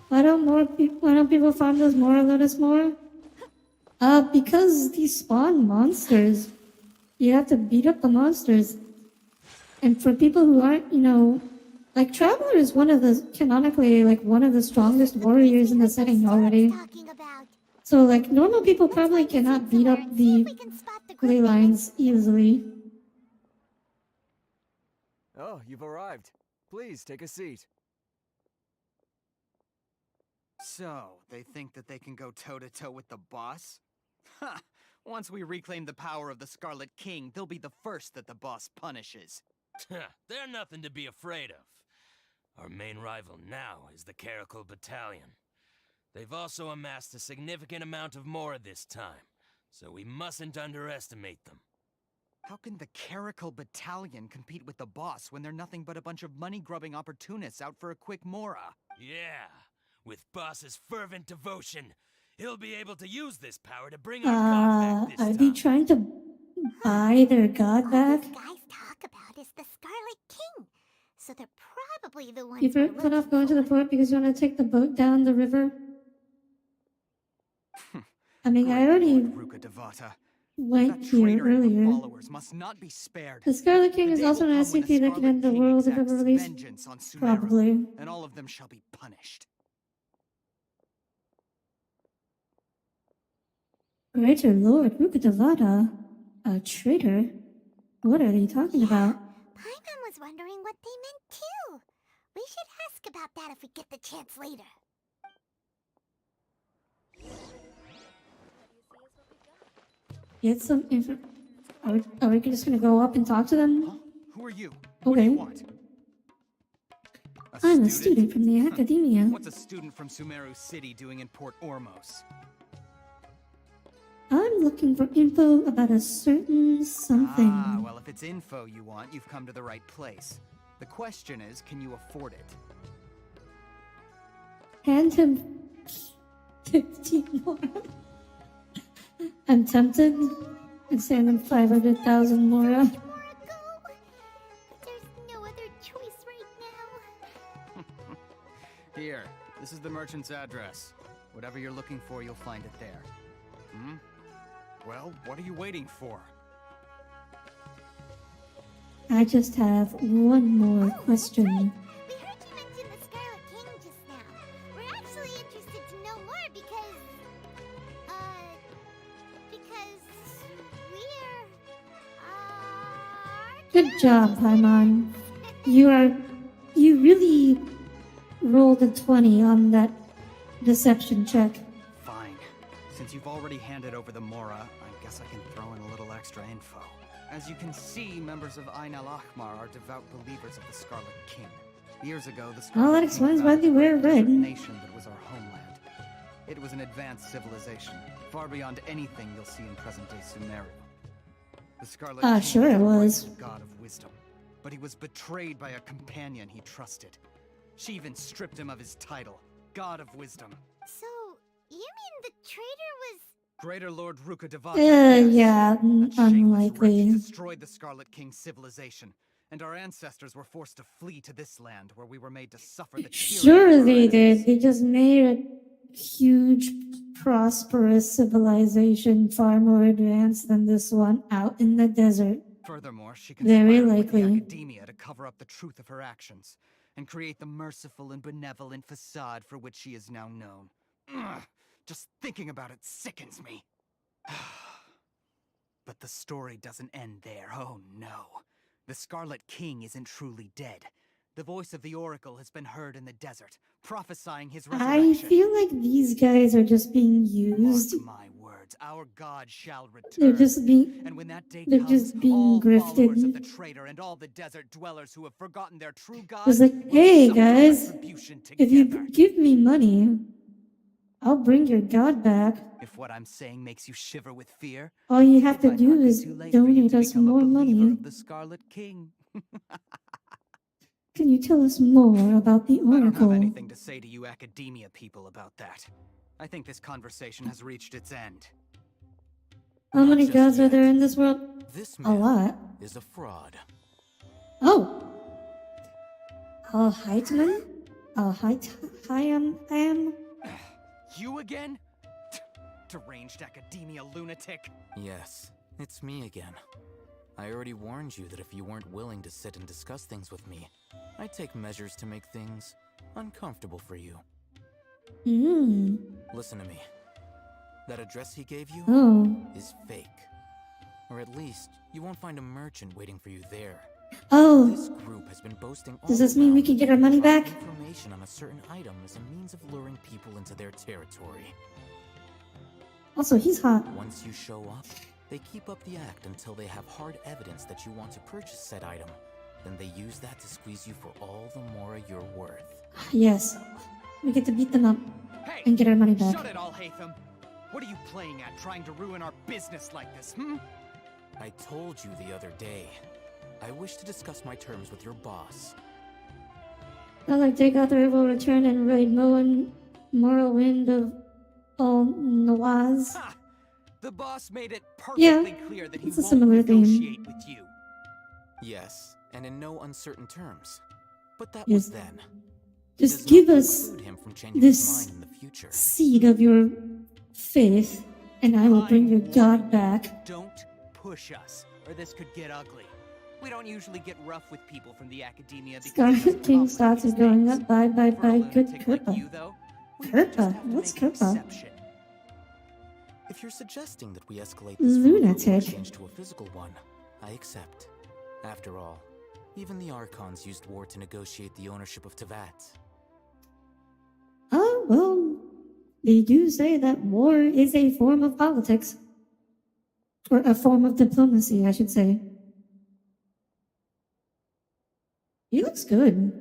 Why don't people farm those Mora Lotus more? Because these spawn monsters. You have to beat up the monsters. And for people who aren't, like Traveler is canonically one of the strongest warriors in the setting already. So like normal people probably cannot beat up the ley lines easily. Oh, you've arrived. Please take a seat. So, they think that they can go toe-to-toe with the boss? Ha! Once we reclaim the power of the Scarlet King, they'll be the first that the boss punishes. They're nothing to be afraid of. Our main rival now is the Caracal Battalion. They've also amassed a significant amount of Mora this time, so we mustn't underestimate them. How can the Caracal Battalion compete with the boss when they're nothing but a bunch of money-grubbing opportunists out for a quick Mora? Yeah, with boss's fervent devotion, he'll be able to use this power to bring our god back this Are they trying to buy their god back? guys talk about is the Scarlet King. So they're probably the ones You put off going to the port because you want to take the boat down the river? I mean, I already... Ruka Devata. went That here traitor and her earlier. followers must not be spared. The Scarlet King The is day also will an come when the SCP that can end the Scarlet King world if ever exacts released. vengeance on Sumeru, Probably. and all of them shall be punished. Greater Lord Rukadavada, a traitor? What are they talking about? Paimon was wondering what they meant too. We should ask about that if we get the chance later. Get some info. Are we just gonna go up and talk to them? Huh? Who are you? What do Okay. you want? I'm a student from the academia. What's a student from Sumeru City doing in Port Ormos? I'm looking for info about a certain something. Ah, well, if it's info you want, you've come to the right place. The question is, can you afford it? Hand him 15 more. I'm tempted. I'd send him 500,000 more. There's no other choice right now. Here, this is the merchant's address. Whatever you're looking for, you'll find it there. Hmm? Well, what are you waiting for? I just have one more question. We heard you mention the Scarlet King just now. We're actually interested to know more because we're, Good job, Paimon. You really rolled a 20 on that deception check. Fine. Since you've already handed over the Mora, I guess I can throw in a little extra info. As you can see, members of Ain al-Ahmar are devout believers of the Scarlet King. Years ago, the Scarlet Well, that King explains why founded they wear a certain red. nation that was our homeland. It was an advanced civilization, far beyond anything you'll see in present-day Sumeru. The Scarlet King Sure it was. the god of wisdom, but he was betrayed by a companion he trusted. She even stripped him of his title, God of Wisdom. So, you mean the traitor was... Greater Lord Rukadavada. Yeah, Wretch unlikely. destroyed the Scarlet King's civilization, and our ancestors were forced to flee to this land where we were made to suffer the tyranny Sure of our they enemies. did. They just made a huge, prosperous civilization far more advanced than this one out in the desert. Furthermore, she Very conspired with the likely. academia to cover up the truth of her actions and create the merciful and benevolent facade for which she is now known. Ugh, just thinking about it sickens me. But the story doesn't end there. Oh no. The Scarlet King isn't truly dead. The voice of the Oracle has been heard in the desert, prophesying his I resurrection. feel like these guys are just being used. Mark my words, our God shall return. They're just being. And when that day They're comes, just being all followers of grifted. the traitor and all the desert dwellers who have forgotten their true God It's like, will hey suffer guys, retribution if you together. give me money, I'll bring your god back. If what I'm saying makes you shiver with fear, All you have it to might do not be is too late for you donate to us become a more believer money. of the Scarlet King. Can you tell us more about the I don't have Oracle? anything to say to you academia people about that. I think this conversation has reached its end. How many gods are there in this world? This A man lot. is a fraud. Oh! Heitman? Hayam? You again? Deranged academia lunatic. Yes, it's me again. I already warned you that if you weren't willing to sit and discuss things with me, I'd take measures to make things uncomfortable for you. Listen to me. That address he gave you is fake. Or at least, you won't find a merchant waiting for you there. This group has been boasting all Does this mean we can get our money back? information on a certain item as a means of luring people into their territory. Also, he's hot. Once you show up, they keep up the act until they have hard evidence that you want to purchase said item. Then they use that to squeeze you for all the more you're worth. Yes. We get to beat them up Hey, and get our money back. Shut it, Al-Haytham. What are you playing at, trying to ruin our business like this, hmm? I told you the other day. I wish to discuss my terms with your boss. Not like Dagothra will return and raid Morrowind of all Nawaz. Ha! The boss made it Yeah, perfectly clear that he it's a won't similar theme. negotiate with you. Yes, and in no uncertain terms. But that Yes. was then. Just Does give not us preclude him from changing his this mind in the future. seed of your faith, And I will bring your god back. Don't push us, or this could get ugly. We don't usually get rough with people from the academia because Scarlet King stats are going up. Bye, good Kirpa. Kirpa? What's Kirpa? If you're suggesting that we escalate this Lunatic. change to a physical one, I accept. After all, even the Archons used war to negotiate the ownership of Teyvat. Oh, well, they do say that war is a form of politics. Or a form of diplomacy, I should say. He looks good.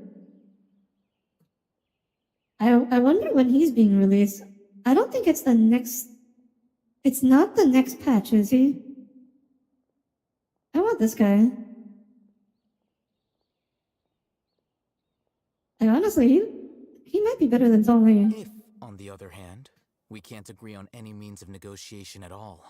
I wonder when he's being released. I don't think it's the next... It's not the next patch, is he? I want this guy. And honestly, he might be better than Zhongli. If, on the other hand, we can't agree on any means of negotiation at all,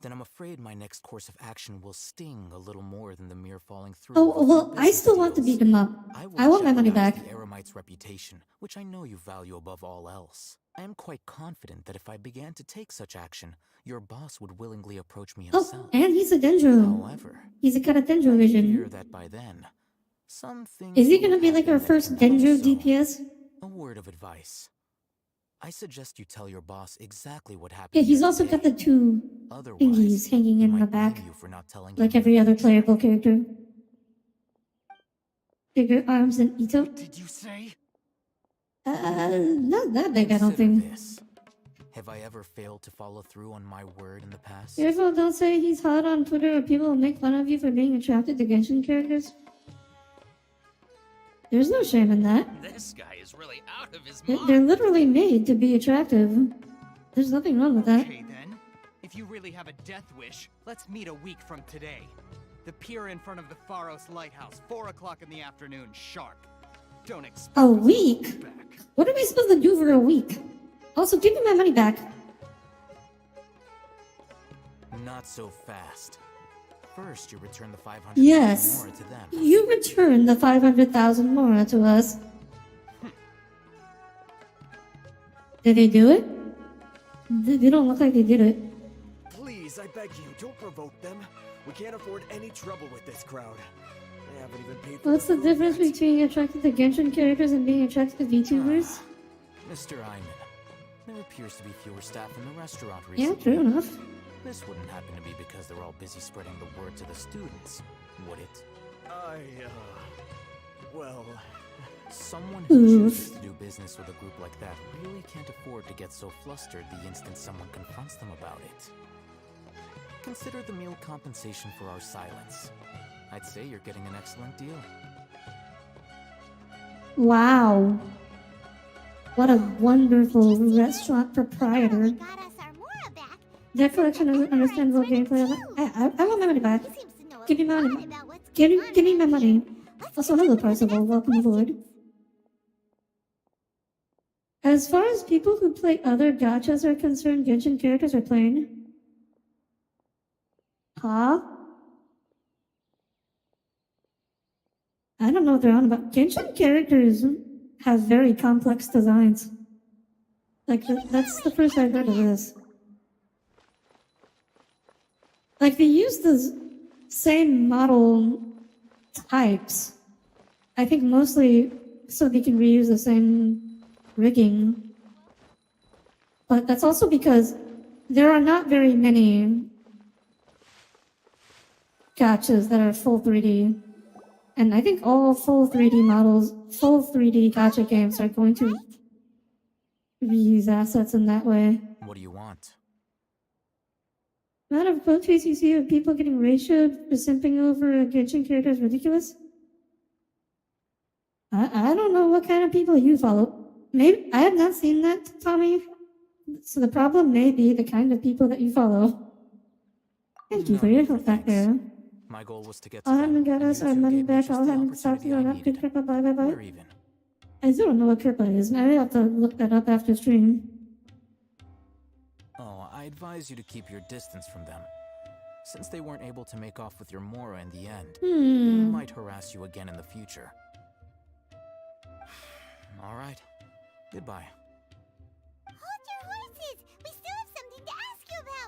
then I'm afraid my next course of action will sting a little more than the mere falling through. Oh, well, I still want to beat him up. I want my money back. The Eremite's reputation, which I know you value above all else. I am quite confident that if I began to take such action, your boss would willingly approach me himself. Oh, and he's a Dendro. However, he's got a Dendro vision. fear that by then, some things Is he will gonna be like our happen that first cannot be Dendro so. DPS? A word of advice. I suggest you tell your boss exactly what happened. Yeah, he's here also today. got the two thingies hanging in the back, You for not telling like him every other playable character. Bigger arms than Ito. Did you say? Not that big, I don't Consider think. this. Have I ever failed to follow through on my word in the past? Careful, don't say he's hot on Twitter or people will make fun of you for being attracted to Genshin characters. There's no shame in that. This guy is really out of his They're literally made to be attractive. There's nothing wrong with that. Okay then, if you really have a death wish, let's meet a week from today. The pier in front of the Pharos Lighthouse, 4 o'clock in the afternoon, sharp. Don't expect A week? What are we supposed to do for a week? Also, give me my money back. Not so fast. First, you return the 500 Yes. more to them. You return the 500,000 more to us. Did they do it? They don't look like they did it. Please, I beg you, don't provoke them. We can't afford any trouble with this crowd. They haven't even paid for What's the difference between being attracted to Genshin characters and being attracted to VTubers? Mr. Iman, there appears to be fewer staff in the restaurant Yeah, recently. true enough. This wouldn't happen to be because they're all busy spreading the word to the students, would it? Well... Someone who Oof. chooses to do business with a group like that really can't afford to get so flustered the instant someone confronts them about it. Consider the meal compensation for our silence. I'd say you're getting an excellent deal. Wow. What a wonderful restaurant proprietor. That collection of understandable gameplay. I want my money back. Give me my money. Give me my money. Also, hello, Parzival. Welcome aboard. As far as people who play other gachas are concerned, Genshin characters are plain. Huh? I don't know what they're on about. Genshin characters have very complex designs. Like, that's the first I've heard of this. Like, they use the same model types. I think mostly so they can reuse the same rigging. But that's also because there are not very many gachas that are full 3D. And I think all full 3D models, full 3D gacha games are going to reuse assets in that way. What do you want? The amount of quote tweets you see of people getting ratioed for simping over a Genshin character is ridiculous. I don't know what kind of people you follow. Maybe I have not seen that, Tommy. So the problem may be the kind of people that you follow. Thank you for your help back there. My goal was to get to I'll them, hand get and us you our two money gave me back. just I'll the hand it back to opportunity I you. Good needed. Kirpa, bye bye We're bye. even. I still don't know what Kirpa is. Maybe I'll have to look that up after stream. Oh, I advise you to keep your distance from them. Since they weren't able to make off with your Mora in the end, they might harass you again in the future. All right. Goodbye. Hold your horses! We still have something to ask you about!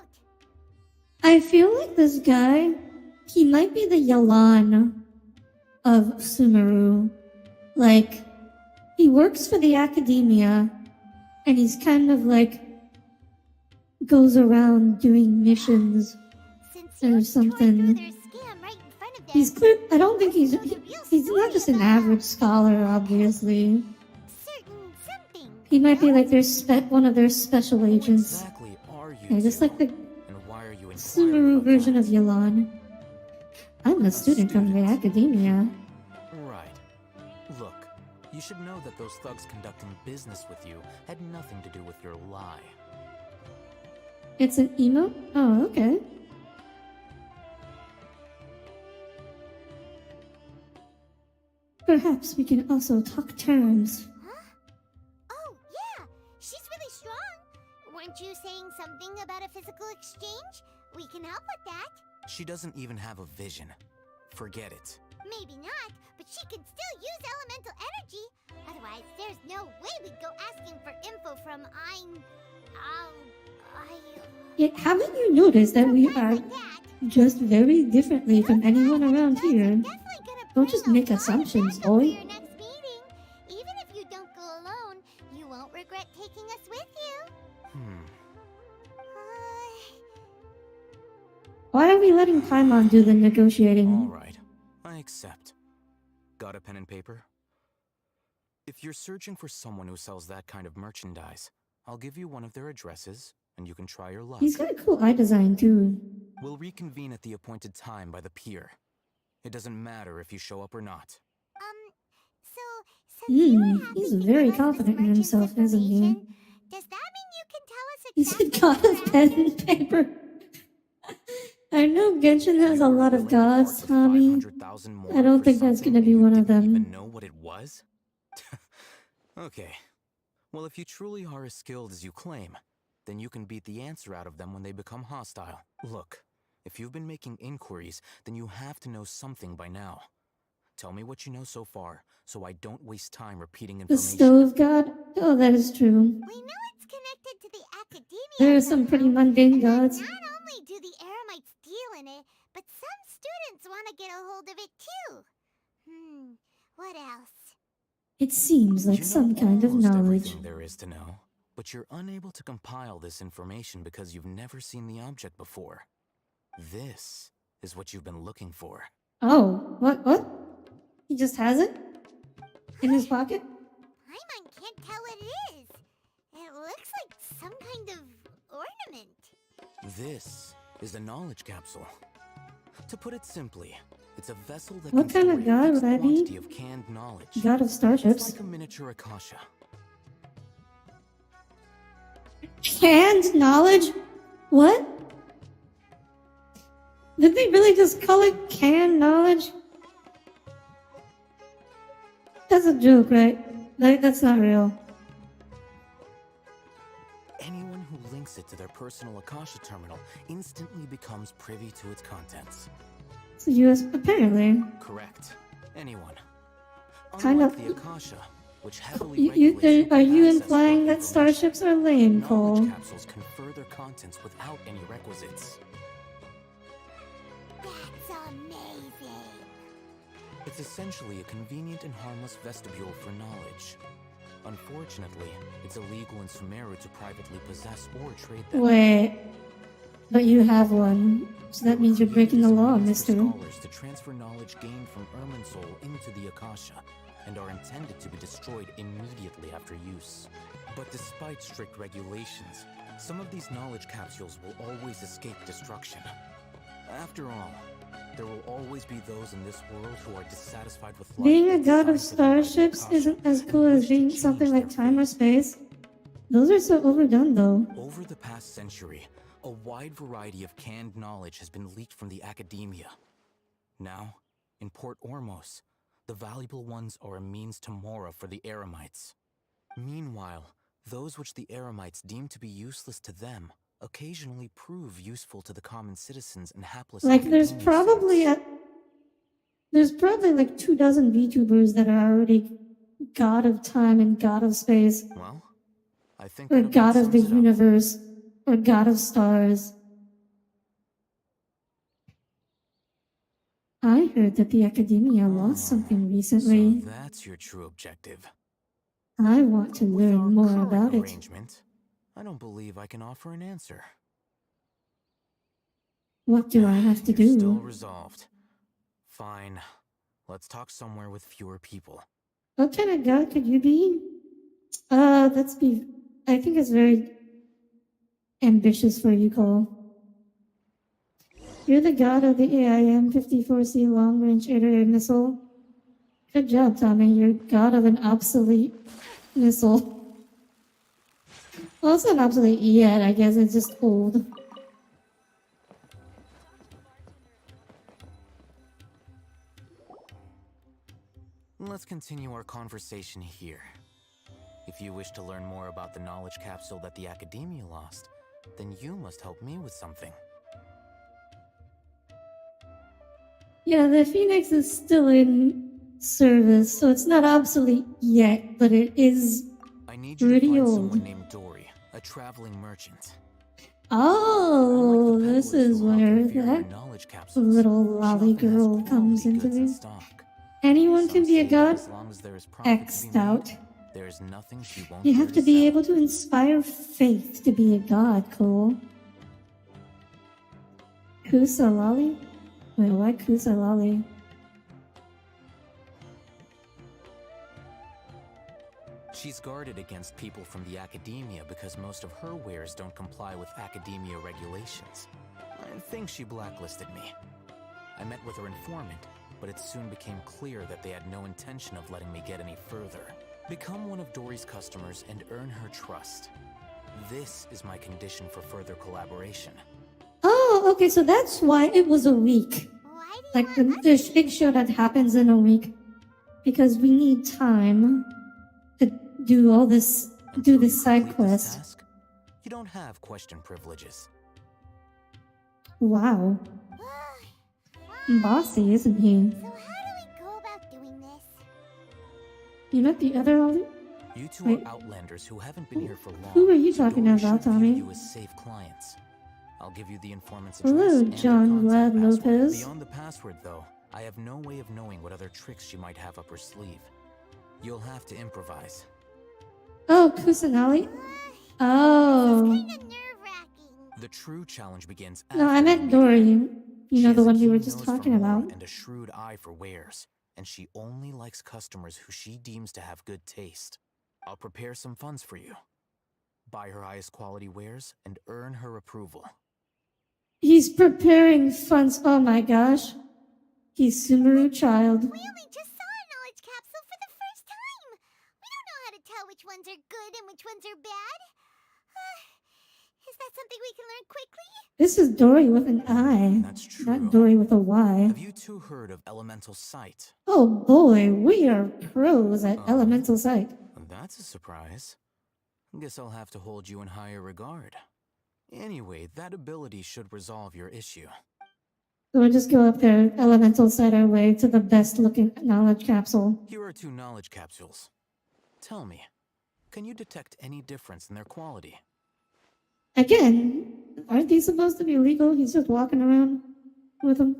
I feel like this guy, he might be the Yalan of Sumeru. Like, he works for the academia, and he's kind of like goes around doing missions or something. He's clear. I don't think he's not just an average scholar, obviously. He might be like one of their special agents. Yeah, just like the Sumeru version of Yalan. I'm a student from the academia. Right. Look, you should know that those thugs conducting business with you had nothing to do with your lie. It's an emote? Oh, okay. Perhaps we can also talk terms. Oh, yeah! She's really strong! Weren't you saying something about a physical exchange? We can help with that. She doesn't even have a vision. Forget it. Maybe not, but she can still use elemental energy. Otherwise, there's no way we'd go asking for info from Yeah, haven't you noticed that we are just very differently from anyone around here? Don't just make assumptions, boy. Even if you don't go alone, you won't regret taking us with you. Why are we letting Paimon do the negotiating? Alright, I accept. Got a pen and paper? If you're searching for someone who sells that kind of merchandise, I'll give you one of their addresses, and you can try your luck. He's got a cool eye design, too. We'll reconvene at the appointed time by the pier. It doesn't matter if you show up or not. He's very confident in himself, isn't he? Does that mean you can tell us He said god of pen and paper. I know Genshin has a lot of gods, Tommy. I don't think that's gonna be one of them. Even know what it was? Okay. Well, if you truly are as skilled as you claim, then you can beat the answer out of them when they become hostile. Look, if you've been making inquiries, then you have to know something by now. Tell me what you know so far, so I don't waste time repeating The information. stove god? Oh, that is true. We know it's connected to the academia. There are some pretty mundane gods. Not only do the Eremites deal in it, but some students want to get a hold of it too. What else? It seems like some kind of knowledge. Everything there is to know, but you're unable to compile this information because you've never seen the object before. This is what you've been looking for. Oh, what? He just has it? In his pocket? Paimon can't tell what it is. It looks like some kind of ornament. This is a knowledge capsule. To put it simply, it's a vessel that What can kind of store a god fixed would that be? quantity of canned knowledge. God of starships. It's like a miniature Akasha. Canned knowledge? What? Did they really just call it canned knowledge? That's a joke, right? Like, that's not real. Anyone who links it to their personal Akasha terminal instantly becomes privy to its contents. It's a US, apparently. Correct. Anyone. Kind Unlike of. the Akasha, which heavily regulates Are you access to implying that starships are lame, Cole? knowledge capsules confer their contents without any requisites. That's amazing. It's essentially a convenient and harmless vestibule for knowledge. Unfortunately, it's illegal in Sumeru to privately possess or trade them. Wait. But you have one. So that means you're breaking the law, mister. Scholars to transfer knowledge gained from Irminsul into the Akasha, and are intended to be destroyed immediately after use. But despite strict regulations, some of these knowledge capsules will always escape destruction. After all, there will always be those in this world who are dissatisfied with life. Being a god of starships isn't as cool as being something like time or space. Those are so overdone, though. Over the past century, a wide variety of canned knowledge has been leaked from the academia. Now, in Port Ormos, the valuable ones are a means to Mora for the Eremites. Meanwhile, those which the Eremites deem to be useless to them occasionally prove useful to the common citizens and hapless. Like, there's probably like 24 VTubers that are already god of time and god of space. Well, I think or god of the universe, or god of stars. I heard that the Academia lost something recently. So that's your true objective. I want to learn more Current about it. arrangement, I don't believe I can offer an answer. What do I have to You're still do? resolved. Fine. Let's talk somewhere with fewer people. What kind of god could you be? I think it's very ambitious for you, Cole. You're the god of the AIM-54C long-range air-to-air missile. Good job, Tommy. You're god of an obsolete missile. Well, it's not obsolete yet, I guess. It's just old. Let's continue our conversation here. If you wish to learn more about the knowledge capsule that the Academia lost, then you must help me with something. Yeah, the Phoenix is still in service, so it's not obsolete yet, but it is I need you to pretty find old. someone named Dory, a traveling merchant. Oh, this is where that Knowledge capsules. little lolly girl comes into it. Anyone can be a god? As long as there is profit to be X'd made, out. there is nothing she won't You care have to be sell. able to inspire faith to be a god, Cole. Kusa-lolly? Wait, why Kusa-lolly? She's guarded against people from the Academia because most of her wares don't comply with Academia regulations. I think she blacklisted me. I met with her informant, but it soon became clear that they had no intention of letting me get any further. Become one of Dory's customers and earn her trust. This is my condition for further collaboration. Oh, okay, so that's why it was a week. Like the big show that happens in a week. Because we need time to do all this, do this side quest. Task, you don't have question privileges. Wow. Bossy, isn't he? So how do we go about doing this? You met the other lolly? You two Wait. are outlanders who haven't been here for long. Who are you talking Dory about, should view Tommy? you as safe clients. I'll give you the informant's address Hello, and their John contact Vlad password. Lopez. Beyond the password, though, I have no way of knowing what other tricks she might have up her sleeve. You'll have to improvise. Oh, Kusanali? Oh. The true challenge begins No, I after meant you meet Dory. her. You She know, the has a one we were keen just nose for talking more about. and a shrewd eye for wares, and she only likes customers who she deems to have good taste. I'll prepare some funds for you. Buy her highest quality wares and earn her approval. He's preparing funds. Oh my gosh. He's Sumeru child. We only just saw a knowledge capsule for the first time. We don't know how to tell which ones are good and which ones are bad. Is that something we can learn quickly? This is Dory with an I. That's true. Not Dory with a Y. Have you two heard of elemental sight? Oh boy, we are pros at elemental sight. That's a surprise. Guess I'll have to hold you in higher regard. Anyway, that ability should resolve your issue. So we'll just go up there, elemental sight our way to the best looking knowledge capsule. Here are 2 knowledge capsules. Tell me, can you detect any difference in their quality? Again, aren't these supposed to be legal? He's just walking around with them.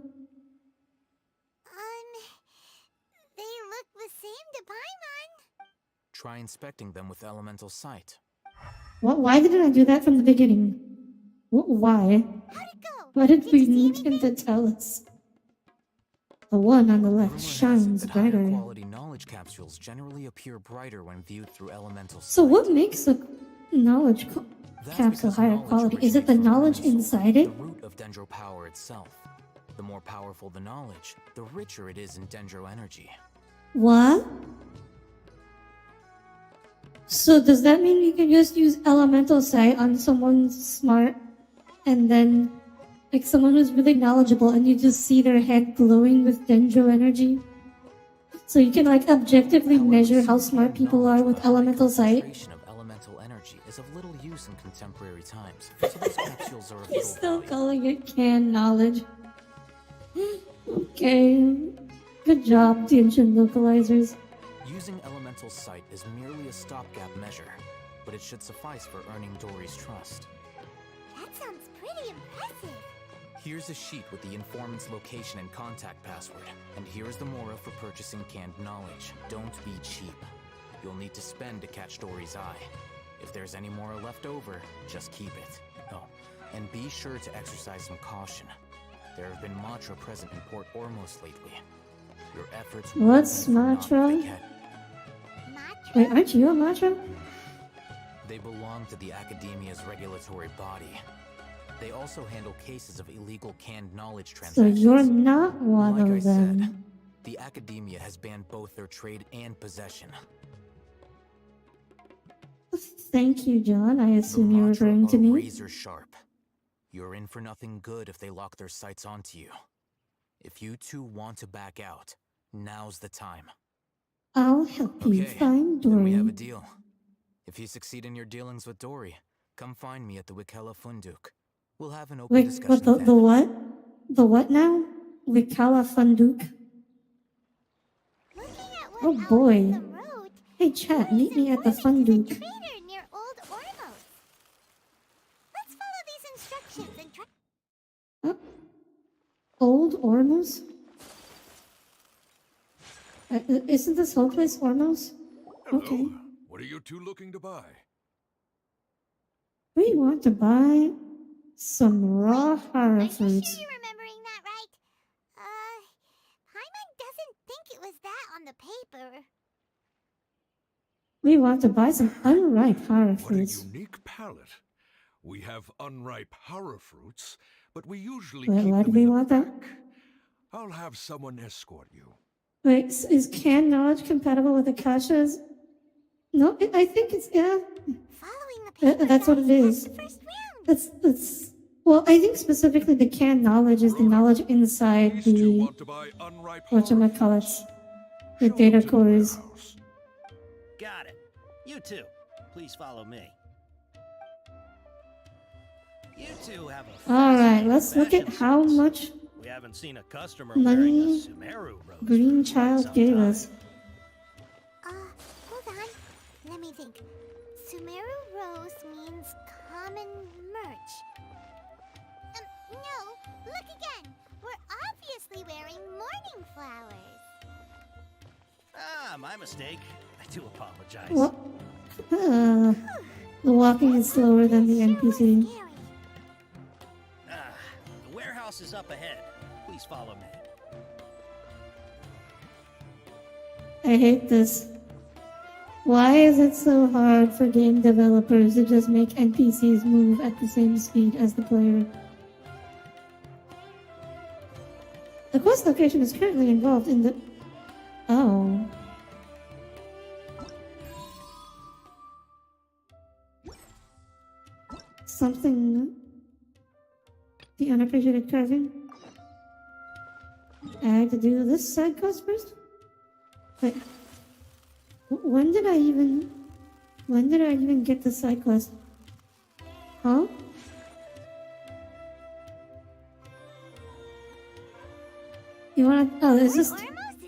They look the same to Paimon. Try inspecting them with elemental sight. What? Why didn't I do that from the beginning? Why? Why did we need him to tell us? The one on the left shines That higher brighter. quality knowledge capsules generally appear brighter when viewed through elemental sight. So what makes a knowledge capsule higher quality? Is it the knowledge inside it? The root of dendro power itself. The more powerful the knowledge, the richer it is in dendro energy. What? So does that mean you can just use elemental sight on someone smart and then like someone who's really knowledgeable and you just see their head glowing with dendro energy? So you can like objectively measure how smart people are with elemental sight? Concentration of elemental energy is of little use in contemporary times, so those capsules are of He's little still value. calling it canned knowledge. Okay. Good job, Genshin localizers. Using elemental sight is merely a stopgap measure, but it should suffice for earning Dory's trust. That sounds pretty impressive. Here's a sheet with the informant's location and contact password. And here's the mora for purchasing canned knowledge. Don't be cheap. You'll need to spend to catch Dory's eye. If there's any mora left over, just keep it. Oh, and be sure to exercise some caution. There have been Matra present in Port Ormos lately. Your efforts will What's be for naught if they Matra? catch- Wait, aren't you a Matra? They belong to the Academia's regulatory body. They also handle cases of illegal canned knowledge So transactions. you're not one Like I of them. said, the Academia has banned both their trade and possession. Thank you, John. I The assume you're Matra referring to are me. razor sharp. You're in for nothing good if they lock their sights onto you. If you two want to back out, now's the time. I'll help you Okay, find then we have Dory. a deal. If you succeed in your dealings with Dory, come find me at the Wikela Funduk. We'll have an open Wait, discussion what the then. what? The what now? Wikala Funduk? Oh boy. Hey chat, meet me at the Funduk. Trader near Old Ormos. Let's follow these instructions and try. Old Ormos? Isn't this whole place Ormos? Okay. What are you two looking to buy? We want to buy some raw hara fruits. You're remembering that right? Paimon doesn't think it was that on the paper. We want to buy some unripe hara fruits. Unique palate. We have unripe hara fruits, but we usually Wait, keep why do them we in a want that? I'll have someone escort you. Wait, is canned knowledge compatible with Akasha's? No, I think it's, yeah. That's what it is. That's, well, I think specifically the canned knowledge is the knowledge inside the, whatchamacallits, the data cores. Got it. You two, please follow me. You two have a Alright, let's look at how much We haven't seen a customer money wearing a Sumeru rose Green for quite Child some gave time. us. Hold on. Let me think. Sumeru Rose means common merch. No, look again. We're obviously wearing morning flowers. Ah, my mistake. I do apologize. What? The walking is slower than the NPC. The warehouse is up ahead. Please follow me. I hate this. Why is it so hard for game developers to just make NPCs move at the same speed as the player? The quest location is currently involved in the... Oh. Something... The unappreciated carving? I had to do this side quest first? Wait. When did I even get the side quest? Huh? You wanna... Oh, is this...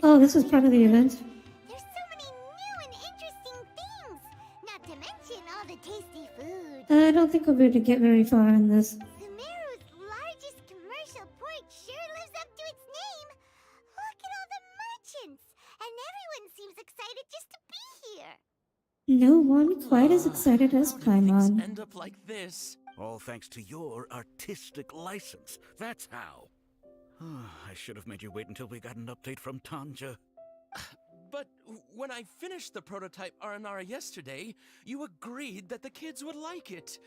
Oh, this was part of the event? There's so many new and interesting things. Not to mention all the tasty food. I don't think we'll be able to get very far in this. Sumeru's largest commercial port sure lives up to its name. Look at all the merchants. And everyone seems excited just to be here. No one quite as excited as Paimon. End up like this. All thanks to your artistic license. That's how. I should have made you wait until we got an update from Tanja. But when I finished the prototype R&R yesterday, you agreed that the kids would like it.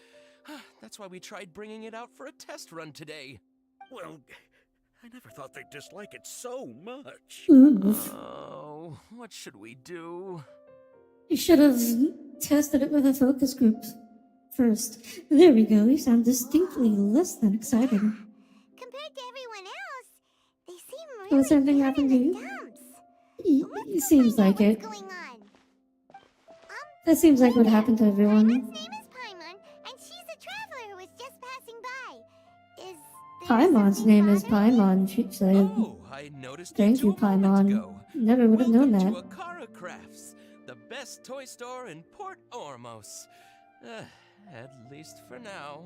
That's why we tried bringing it out for a test run today. Well, I never thought they'd dislike it so much. Oof. Oh, what should we do? You should have tested it with a focus group first. There we go, you sound distinctly less than excited. Compared to everyone else, they seem really Will something happen to you? It seems like it. That seems like what happened to everyone. Name is Paimon, and she's a traveler who was just passing by. Is Paimon's name is Paimon, she said. Oh, I noticed Thank you, Paimon. Never would have known Welcome that. to Akara Crafts, the best toy store in Port Ormos. At least for now.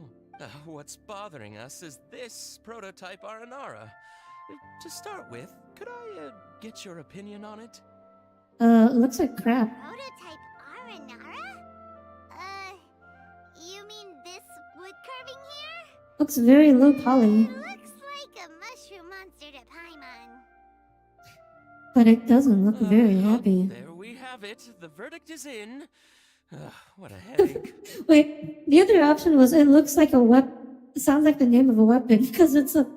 What's bothering us is this prototype Aranara. To start with, could I get your opinion on it? Looks like crap. Prototype Aranara? You mean this wood carving here? Looks very low poly. Looks like a mushroom monster to Paimon. But it doesn't look very happy. There we have it. The verdict is in. What a headache. Wait, the other option was it looks like a it sounds like the name of a weapon, because it's a...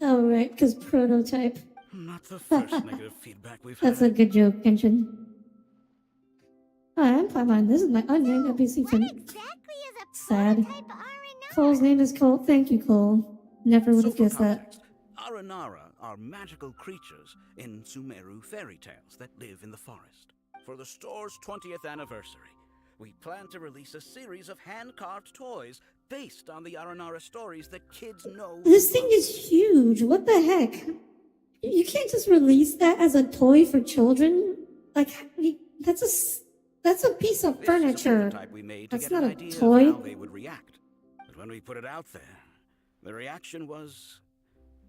Oh, right, because prototype. Not the first negative feedback we've That's had. a good joke, Genshin. Hi, I'm Paimon. This is my unnamed NPC friend. Sad. Cole's name is Cole. Thank you, Cole. Never would have guessed that. Aranara are magical creatures in Sumeru fairy tales that live in the forest. For the store's 20th anniversary, we plan to release a series of hand-carved toys based on the Aranara stories that kids know. This thing is huge. What the heck? You can't just release that as a toy for children. Like, that's a piece of furniture. We made to That's get not an a idea toy. of how they would react. But when we put it out there, the reaction was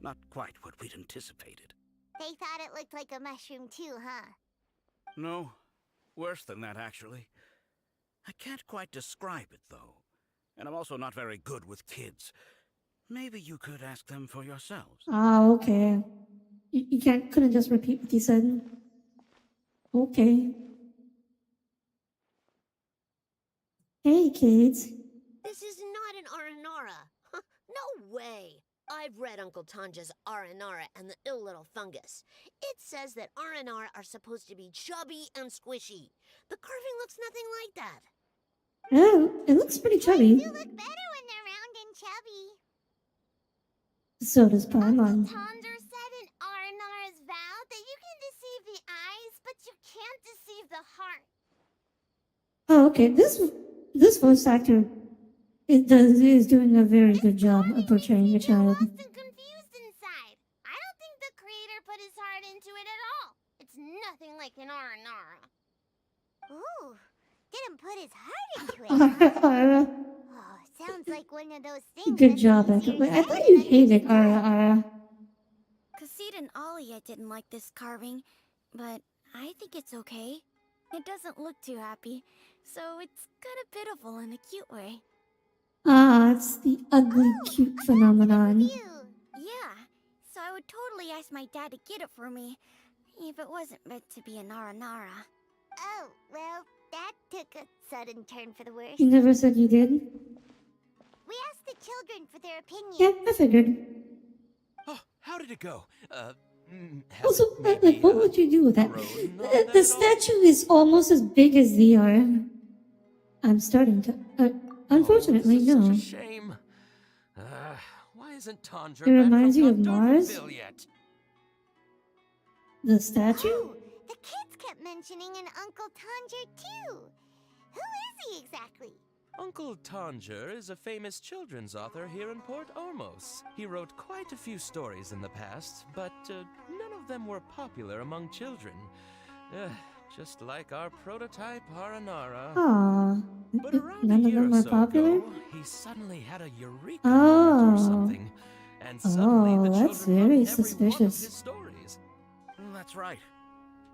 not quite what we'd anticipated. They thought it looked like a mushroom too, huh? No, worse than that, actually. I can't quite describe it, though. And I'm also not very good with kids. Maybe you could ask them for yourselves. Ah, okay. You couldn't just repeat what you said. Okay. Hey, kids. This is not an Aranara. No way. I've read Uncle Tanja's Aranara and the ill little fungus. It says that Aranara are supposed to be chubby and squishy. The carving looks nothing like that. Oh, it looks pretty chubby. You look better when they're round and chubby. So does Paimon. Tonder said in Aranara's vow that you can deceive the eyes, but you can't deceive the heart. Oh, okay. This voice actor is doing a very good job of portraying a child. Confused inside. I don't think the creator put his heart into it at all. It's nothing like an Aranara. Ooh, didn't put his heart into it. Oh, sounds like one of those things. Good job, Echo. Wait, I thought you hated Ara. Kassid and Alia didn't like this carving, but I think it's okay. It doesn't look too happy, so it's kind of pitiful in a cute way. Ah, it's the ugly cute phenomenon. Yeah, so I would totally ask my dad to get it for me, if it wasn't meant to be an Aranara. Oh, well, that took a sudden turn for the worse. You never said you did? We asked the children for their opinion. Yeah, I figured. Oh, how did it go? Also, like, what would you do with that? The statue is almost as big as they are. I'm starting to... unfortunately, This is no. such a shame. Why isn't Tondra It reminds back you from of Mars? Gondorville yet? The statue? Oh, the kids kept mentioning an Uncle Tanger too. Who is he exactly? Uncle Tanger is a famous children's author here in Port Ormos. He wrote quite a few stories in the past, but none of them were popular among children. Just like our prototype Aranara. Aww. But around None a of year them or are so popular? ago, he suddenly had a eureka moment or Oh. something. And suddenly the That's children very loved every one of suspicious. his stories. That's right.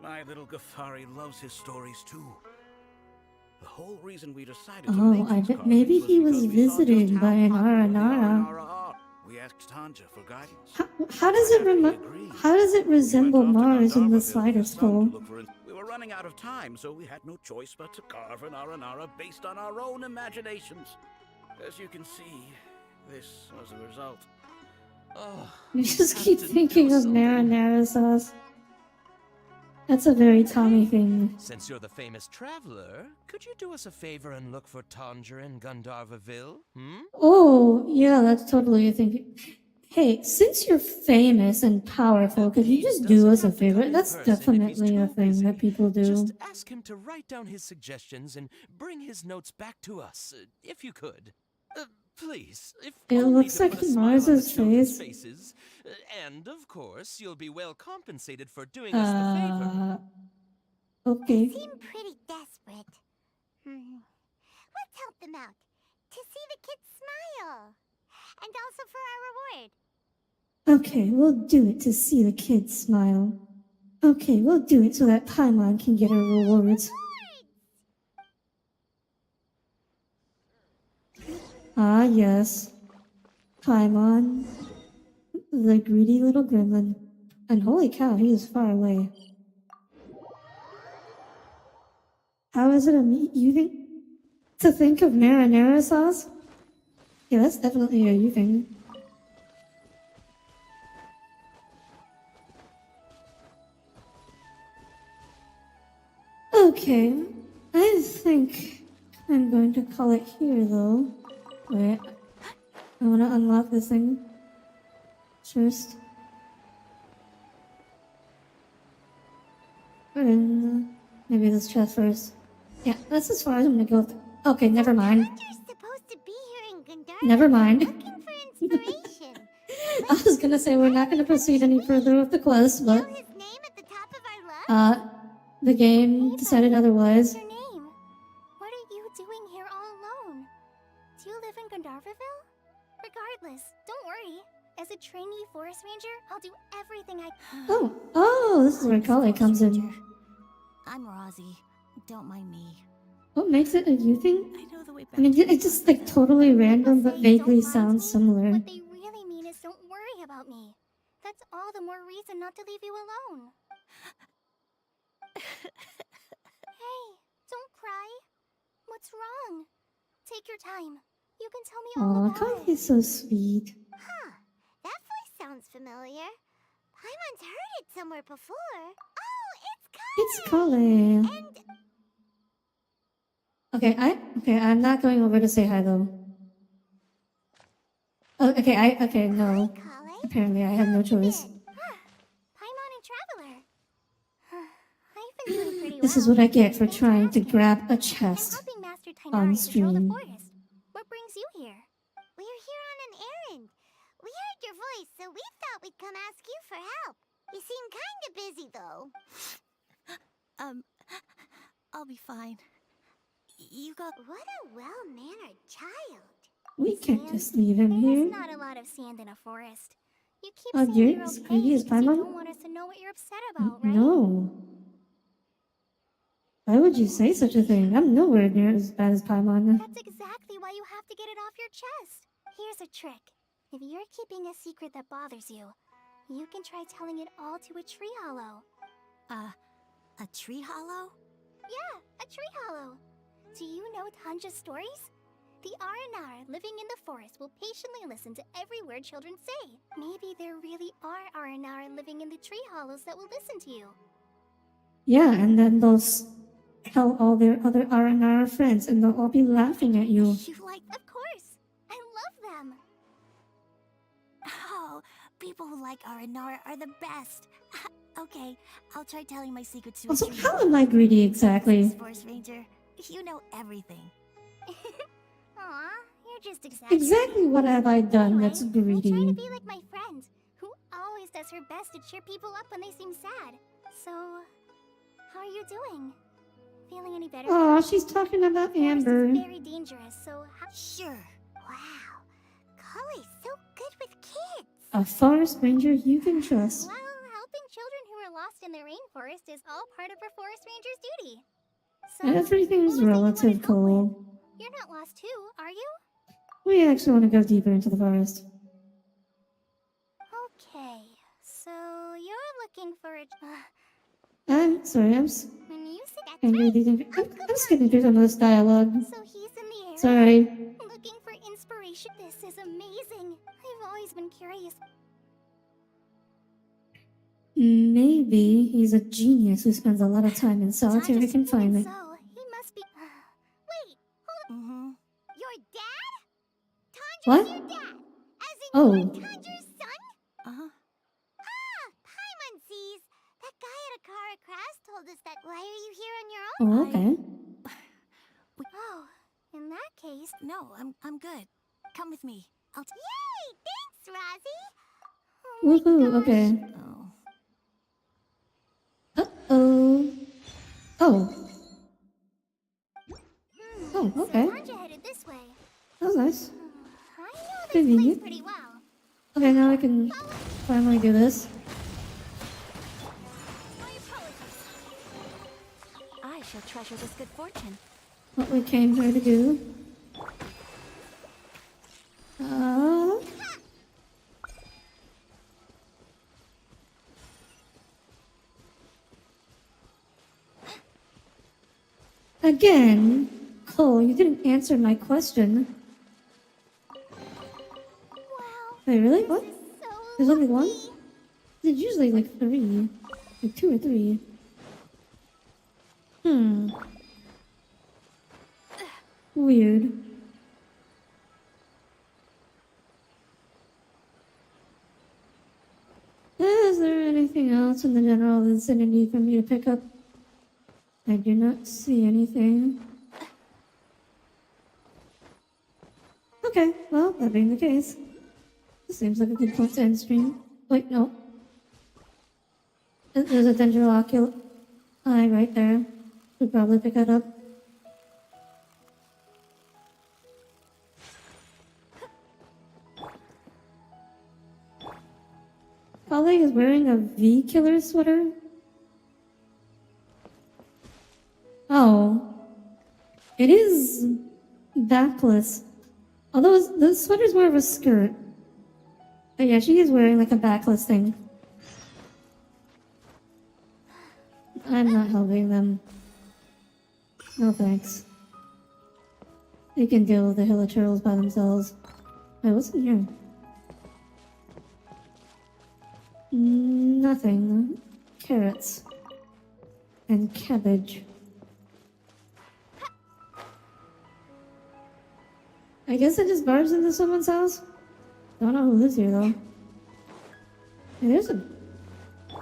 My little Ghaffari loves his stories too. The whole reason we decided to Oh, make I these bet carvings maybe was he was because we saw just visited how by an popular the Aranara. Aranara are. We asked Tanja for guidance. How does it resemble Mars in the slightest, Cole? We were running out of time, so we had no choice but to carve an Aranara based on our own imaginations. As you can see, this was the result. Oh, You just keep thinking of marinara sauce. That's a very Tommy thing. Since you're the famous traveler, could you do us a favor and look for Tanger in Gandharvaville? Oh, yeah, that's totally a thing. Hey, since you're famous and powerful, could you just do us a favor? That's definitely a thing that people do. Just ask him to write down his suggestions and bring his notes back to us, if you could. Please, if It only looks to like put a smile on the Mars's children's face. faces. And, of course, you'll be well compensated for doing us the favor. Okay. Seem pretty desperate. Let's help them out. To see the kids smile. and also for our reward. Okay, we'll do it to see the kids smile. Okay, we'll do it so that Paimon can get her rewards. Ah, yes. Paimon, the greedy little gremlin. And holy cow, he is far away. How is it you think? To think of marinara sauce? Yeah, that's definitely a you thing. Okay, I think I'm going to call it here though. Wait, I want to unlock this thing first. And maybe this chest first. Yeah, that's as far as I'm gonna go. Okay, never mind. You're supposed to be here in Gandharva Never mind. looking for inspiration. I was gonna say we're not gonna proceed any further with the quest, but His name at the top of our love? the game decided otherwise. Your name? What are you doing here all alone? Do you live in Gandharvaville? Regardless, don't worry. As a trainee forest ranger, I'll do everything I can. Oh, this is where Kale comes in. I'm Rosie. Don't mind me. What makes it a you thing? I know the way back. I mean, it's just like totally random, but vaguely sounds similar. What they really mean is don't worry about me. That's all the more reason not to leave you alone. Hey, don't cry. What's wrong? Take your time. You can tell me all Aw, about it. Kale's so sweet. Huh, that voice sounds familiar. Paimon's heard it somewhere before. Oh, It's Kale. Okay, I'm not going over to say hi though. Oh, okay, no. Apparently I have no choice. Paimon and Traveler. I've been doing pretty well. This is what I get for trying to grab a chest Helping Master on Tainari patrol the stream. forest. What brings you here? We're here on an errand. We heard your voice, so we thought we'd come ask you for help. You seem kinda busy, though. I'll be fine. You got... What a well-mannered child. We can't just leave him here. There's not a lot of sand in a forest. You keep Oh, saying you're you're as okay greedy as because you Paimon? don't want us to know what you're upset about, right? No. Why would you say such a thing? I'm nowhere near as bad as Paimon. That's exactly why you have to get it off your chest. Here's a trick. If you're keeping a secret that bothers you, you can try telling it all to a tree hollow. A tree hollow? Yeah, a tree hollow. Do you know Tanja's stories? The Aranar living in the forest will patiently listen to every word children say. Maybe there really are Aranar living in the tree hollows that will listen to you. Yeah, and then they'll tell all their other R&R friends and they'll all be laughing at you. You like, of course. I love them. Oh, people who like Aranar are the best. Okay, I'll try telling my secret to Also, a tree how am I greedy exactly? Forest Ranger, you know everything. Aw, you're just exaggerating. Exactly what have I done that's Try to greedy? be like my friend, who always does her best to cheer people up when they seem sad. So, how are you doing? Feeling any better? Aw, she's talking about Amber. It's very dangerous, so sure. Wow, Kale's so good with kids. A forest ranger you can trust. Well, helping children who are lost in the rainforest is all part of a forest ranger's duty. So, Everything's relative, Cole. you're not lost too, are you? We actually want to go deeper into the forest. Okay, so you're looking for a... I'm sorry, I'm when you say I'm skipping through some of this dialogue. So he's in the area. Sorry. Looking for inspiration. This is amazing. I've always been curious. Maybe he's a genius who spends a lot of time in solitary confinement. So he must be. Wait, hold on. Your dad? Tanja's What? your dad? As in Oh. you are Tanja's son? Uh-huh. Ah, Paimon sees. That guy at a car crash told us that. Why are you here on your own? Oh, okay. Oh, in that case, no, I'm good. Come with me. I'll. Yay! Thanks, Rosie. Woohoo, okay. Uh-oh. Oh. Oh, okay. Tanja headed this way. That was nice. I know Good place pretty well. Okay, now I can finally do this. I shall treasure this good fortune. What we came here to do. Again, Cole, you didn't answer my question. Wait, really? What? There's only one? There's usually like 3. Like 2 or 3. Weird. Is there anything else in the general vicinity for me to pick up? I do not see anything. Okay, well, that being the case, this seems like a good point to end stream. Wait, no. There's a Dendrolocule eye right there. Should probably pick that up. Colleague is wearing a V-Killer sweater? Oh. It is backless. Although the sweater's more of a skirt. But yeah, she is wearing like a backless thing. I'm not helping them. No thanks. They can deal with the hilichurls by themselves. Wait, what's in here? Nothing. Carrots. And cabbage. I guess I just barged into someone's house? Don't know who lives here though. Hey, there's a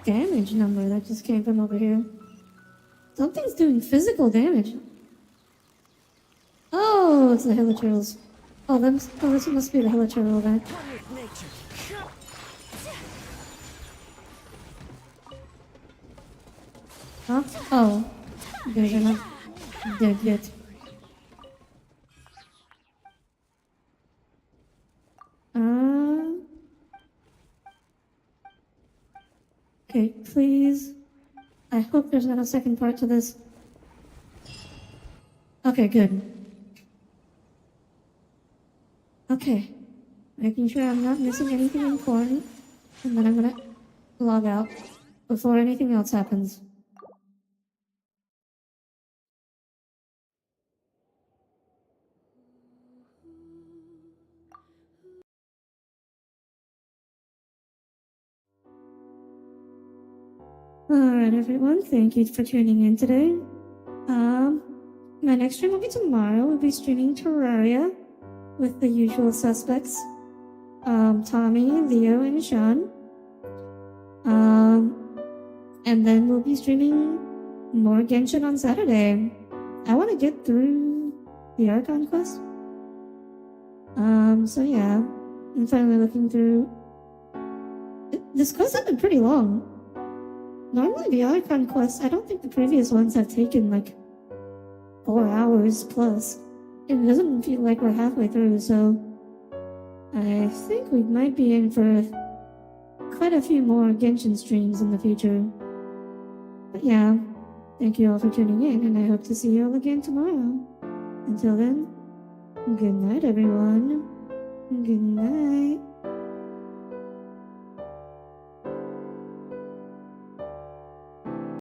damage number that just came from over here. Something's doing physical damage. Oh, it's the hilichurls. Oh, this must be the hilichurl event. Huh? Oh. You guys are not dead yet. Okay, please. I hope there's not a second part to this. Okay, good. Okay. Making sure I'm not missing anything important. And then I'm gonna log out before anything else happens. Alright everyone, thank you for tuning in today. My next stream will be tomorrow. We'll be streaming Terraria with the usual suspects. Tommy, Leo, and Sean. And then we'll be streaming more Genshin on Saturday. I want to get through the Archon Quest. So yeah, I'm finally looking through. This quest has been pretty long. Normally the Archon Quest, I don't think the previous ones have taken like 4 hours plus. It doesn't feel like we're halfway through, so I think we might be in for quite a few more Genshin streams in the future. But yeah, thank you all for tuning in, and I hope to see you all again tomorrow. Until then, good night everyone. Good night.